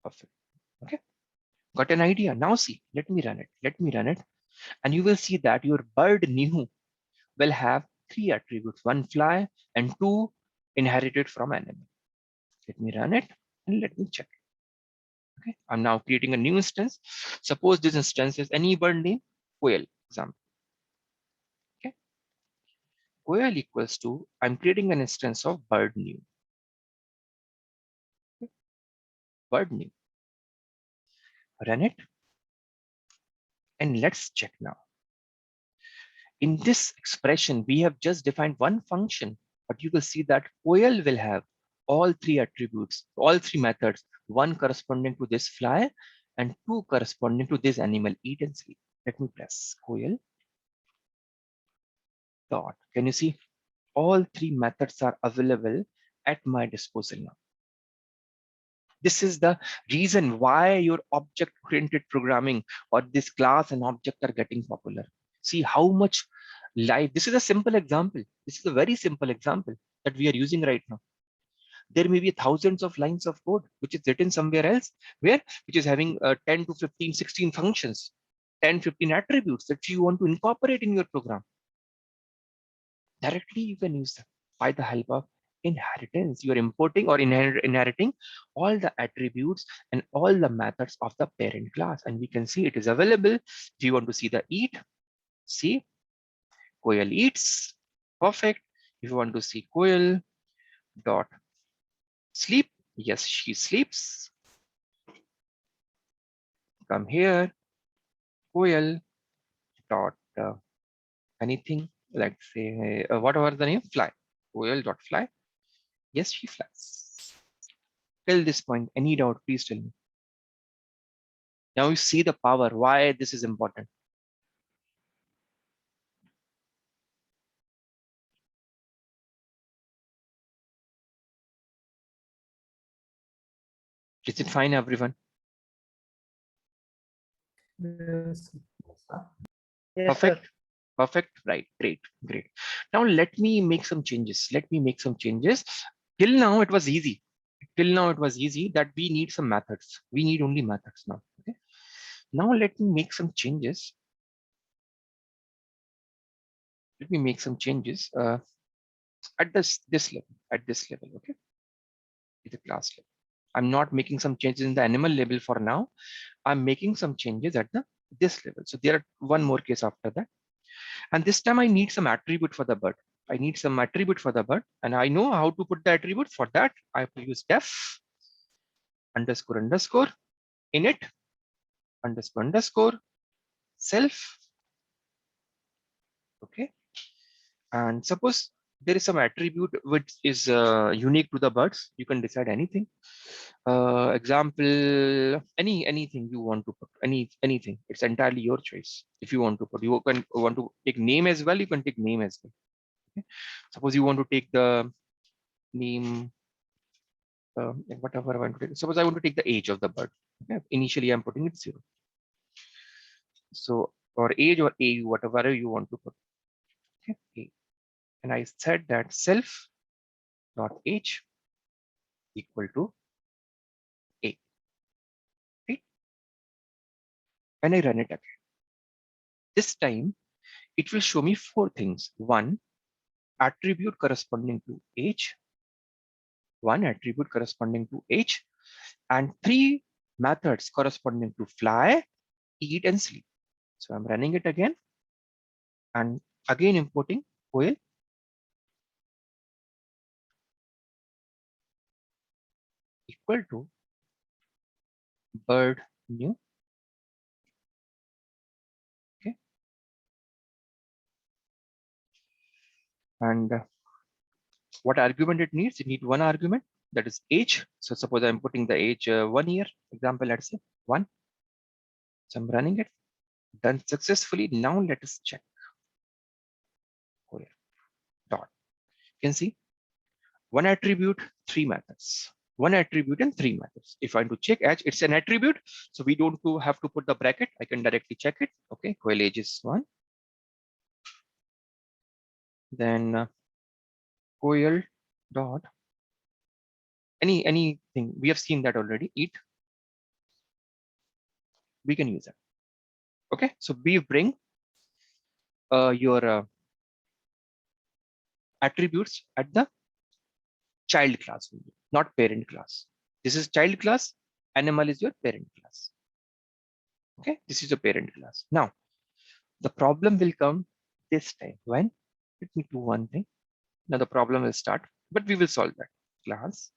perfect. Okay, got an idea. Now see, let me run it. Let me run it. And you will see that your bird new will have 3 attributes: 1 fly and 2 inherited from animal. Let me run it. and let me check. Okay, I'm now creating a new instance. Suppose this instance is any bird name, quail example. Okay, quail equals to, I'm creating an instance of bird new. Okay. Bird new. Run it. And let's check now. In this expression, we have just defined one function, but you will see that quail will have all three attributes, all three methods, one corresponding to this fly and two corresponding to this animal, eat and sleep. Let me press quail dot. Can you see? All three methods are available at my disposal now. This is the reason why your object-oriented programming or this class and object are getting popular. See how much life. This is a simple example. This is a very simple example that we are using right now. There may be thousands of lines of code which is written somewhere else, which is having 10 to 15, 16 functions, 10, 15 attributes that you want to incorporate in your program. Directly you can use them by the help of inheritance. You're importing or inheriting all the attributes and all the methods of the parent class, and we can see it is available. If you want to see the eat, see quail eats, perfect. If you want to see quail dot sleep, yes, she sleeps. Come here, quail dot anything, let's say whatever the name, fly, quail dot fly, yes, she flies. Till this point, any doubt, please tell me. Now you see the power, why this is important. Is it fine, everyone? Yes, sir. Yes, Perfect. sir. Perfect. Right. Great. Great. Now let me make some changes. Let me make some changes. Till now it was easy. Till now it was easy that we need some methods. We need only methods now. Okay. Now let me make some changes. Let me make some changes at this level. At this level. Okay. At the class level. I'm not making some changes in the animal level for now. I'm making some changes at the this level. So there are one more case after that. And this time I need some attribute for the bird. I need some attribute for the bird, and I know how to put the attribute. For that, I have to use def underscore underscore init underscore underscore self. Okay. And suppose there is some attribute which is unique to the birds. You can decide anything. Example, anything you want to put, anything. It's entirely your choice. If you want to put, you can want to take name as well. You can take name as well. Okay. Suppose you want to take the name, whatever I want to take. Suppose I want to take the age of the bird. Okay. Initially, I'm putting it 0. So, or age or AU, whatever you want to put. Okay. And I said that self dot age equal to A. Right? When I run it again, this time it will show me 4 things. 1 attribute corresponding to age, 1 attribute corresponding to age, and 3 methods corresponding to fly, eat, and sleep. So I'm running it again and again importing quail equal to bird new. Okay. And what argument it needs? It needs 1 argument, that is age. So suppose I'm putting the age 1 year, example, let's say 1. So I'm running it, done successfully. Now let us check. Quail dot. You can see 1 attribute, 3 methods. 1 attribute and 3 methods. If I want to check age, it's an attribute, so we don't have to put the bracket. I can directly check it. Okay, quail age is 1. Then quail dot anything. We have seen that already. Eat. We can use it. Okay, so we bring your attributes at the child class, not parent class. This is child class, animal is your parent class. Okay, this is your parent class. Now, the problem will come this time. When? Let me do one thing. Now the problem will start, but we will solve that. Class.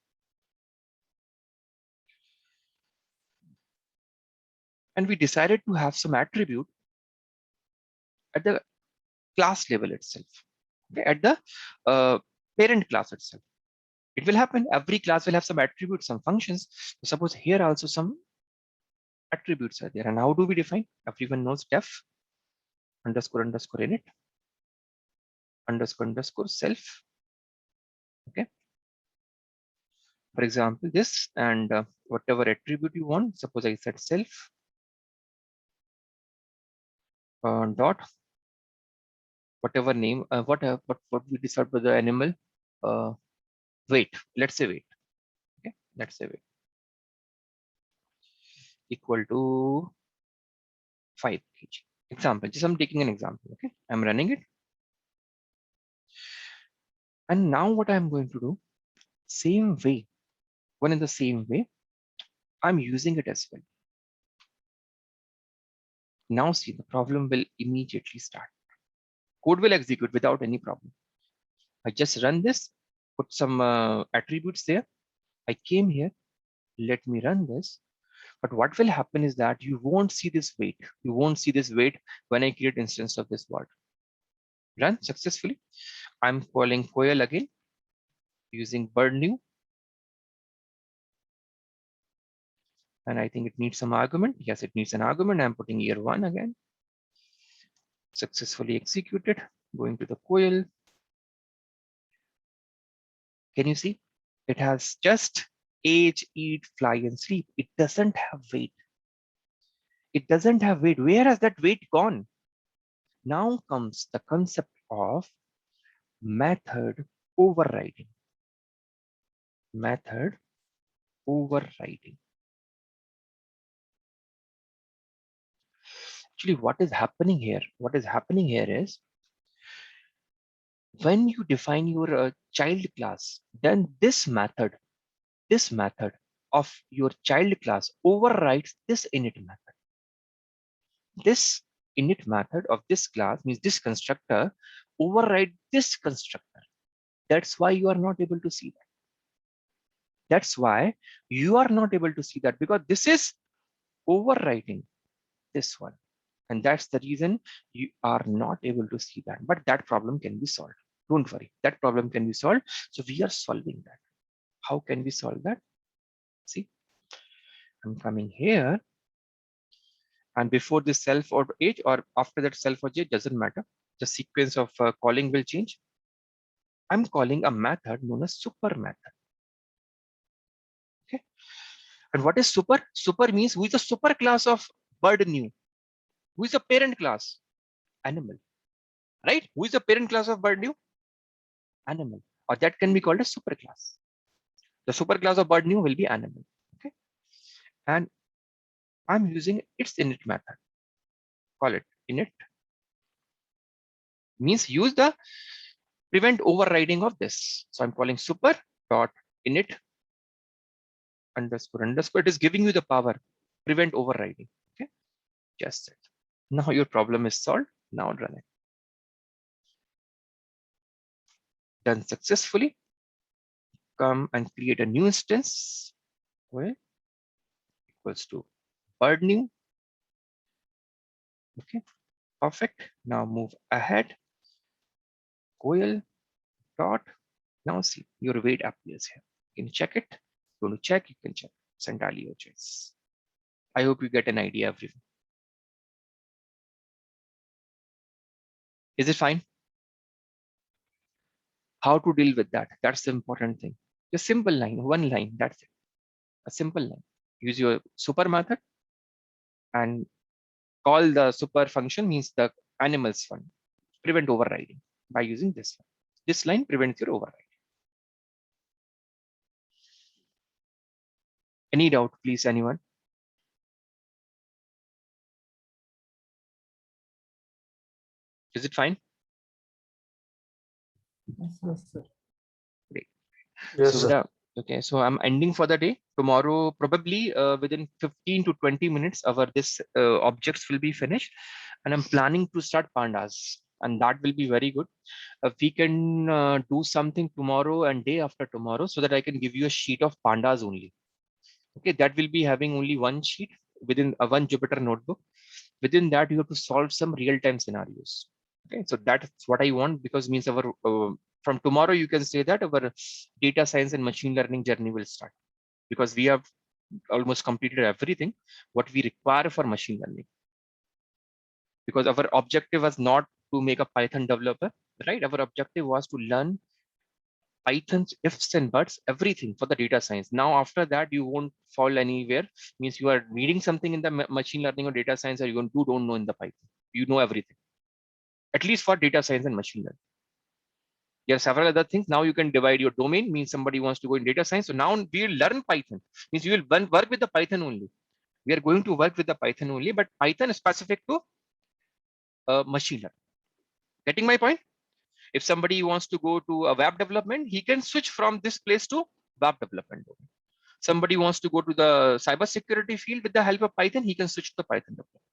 And we decided to have some attribute at the class level itself, okay, at the parent class itself. It will happen. Every class will have some attributes, some functions. So suppose here also some attributes are there. And how do we define? Everyone knows def underscore underscore init underscore underscore self. Okay. For example, this and whatever attribute you want. Suppose I said self dot whatever name what we decide for the animal weight. Let's say weight. Okay, let's say weight equal to 5 kg. Example, just I'm taking an example. Okay, I'm running it. And now what I'm going to do, same way, one in the same way, I'm using it as well. Now see, the problem will immediately start. Code will execute without any problem. I just run this, put some attributes there. I came here, let me run this. But what will happen is that you won't see this weight. You won't see this weight when I create instance of this word. Run successfully. I'm calling Koel again using bird new. And I think it needs some argument. Yes, it needs an argument. I'm putting year 1 again. Successfully executed. Going to the Koel. Can you see? It has just age, eat, fly, and sleep. It doesn't have weight. It doesn't have weight. Where has that weight gone? Now comes the concept of method overriding. Method overriding. Actually, what is happening here? What is happening here is when you define your child class, then this method of your child class overrides this init method. This init method of this class means this constructor override this constructor. That's why you are not able to see that. That's why you are not able to see that, because this is overriding this one. And that's the reason you are not able to see that. But that problem can be solved. Don't worry, that problem can be solved. So we are solving that. How can we solve that? See, I'm coming here. And before this self or age or after that self or age, doesn't matter. The sequence of calling will change. I'm calling a method known as super method. Okay. And what is super? Super means who is the super class of bird new? Who is the parent class? Animal. Right? Who is the parent class of bird new? Animal. Or that can be called a super class. The super class of bird new will be animal. Okay. And I'm using its init method. Call it init. Means use the prevent overriding of this. So I'm calling super dot init underscore underscore. It is giving you the power. Prevent overriding. Okay. Just it. Now your problem is solved. Now run it. Done successfully. Come and create a new instance. Where equals to bird new. Okay. Perfect. Now move ahead. Koel dot. Now see your weight appears here. You can check it. You want to check, you can check. It's entirely your choice. I hope you get an idea, everyone. Is it fine? How to deal with that? That's the important thing. A simple line, one line, that's it. A simple line. Use your super method and call the super function means the animals one. Prevent overriding by using this one. This line prevents your overriding. Any doubt, please, anyone? Is it fine? Yes, sir. Great. Yes, So sir. okay, so I'm ending for the day. tomorrow, probably within 15 to 20 minutes, our this objects will be finished, and I'm planning to start pandas, and that will be very good. We can do something tomorrow and day after tomorrow, so that I can give you a sheet of pandas only. Okay, that will be having only one sheet within one Jupyter notebook. Within that, you have to solve some real-time scenarios. Okay, so that's what I want, because means our from tomorrow you can say that our data science and machine learning journey will start, because we have almost completed everything what we require for machine learning. Because our objective was not to make a Python developer, right? Our objective was to learn Python's ifs and buts, everything for the data science. Now, after that, you won't fall anywhere. Means you are reading something in the machine learning or data science, or you don't know in the Python. You know everything, at least for data science and machine learning. There are several other things. Now you can divide your domain. Means somebody wants to go in data science. So now we will learn Python. Means you will work with the Python only. We are going to work with the Python only, but Python is specific to machine learning. Getting my point? If somebody wants to go to a web development, he can switch from this place to web development. Somebody wants to go to the cyber security field with the help of Python, he can switch to the Python development.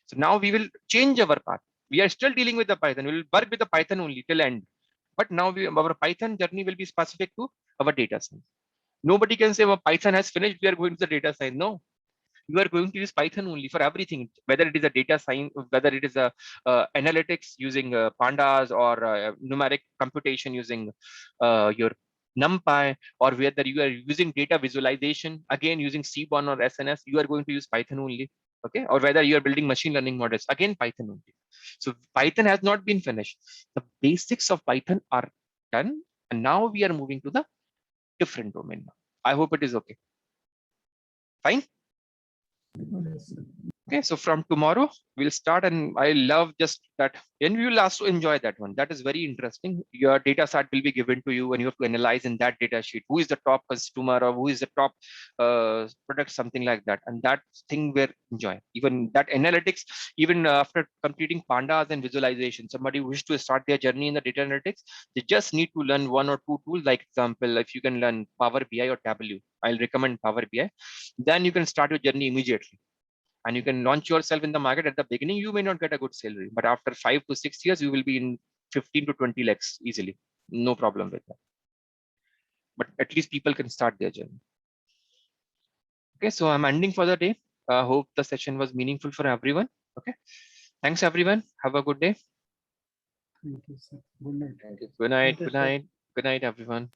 So now we will change our path. We are still dealing with the Python. We will work with the Python only till end. But now our Python journey will be specific to our data science. Nobody can say, well, Python has finished, we are going to the data science. No, you are going to use Python only for everything, whether it is a data science, whether it is a analytics using pandas, or numeric computation using your NumPy, or whether you are using data visualization, again using Seaborn or SNS, you are going to use Python only. Okay, or whether you are building machine learning models, again Python only. So Python has not been finished. The basics of Python are done, and now we are moving to the different domain. I hope it is okay. Fine. Yes, sir. Okay, so from tomorrow we'll start, and I love just that, and you will also enjoy that one. That is very interesting. Your data set will be given to you, and you have to analyze in that data sheet who is the top customer or who is the top product, something like that. And that thing will enjoy. Even that analytics, even after completing pandas and visualization, somebody who wishes to start their journey in the data analytics, they just need to learn one or two tools. Like example, if you can learn Power BI or Tableau, I'll recommend Power BI. Then you can start your journey immediately. And you can launch yourself in the market. At the beginning, you may not get a good salary, but after 5 to 6 years, you will be in 15 to 20 lakhs easily. No problem with that. But at least people can start their journey. Okay, so I'm ending for the day. Hope the session was meaningful for everyone. Okay, thanks everyone. Have a good day. Thank you, sir. Good night. Thank you. Good night. Thank you, Good sir. night. Good night, everyone.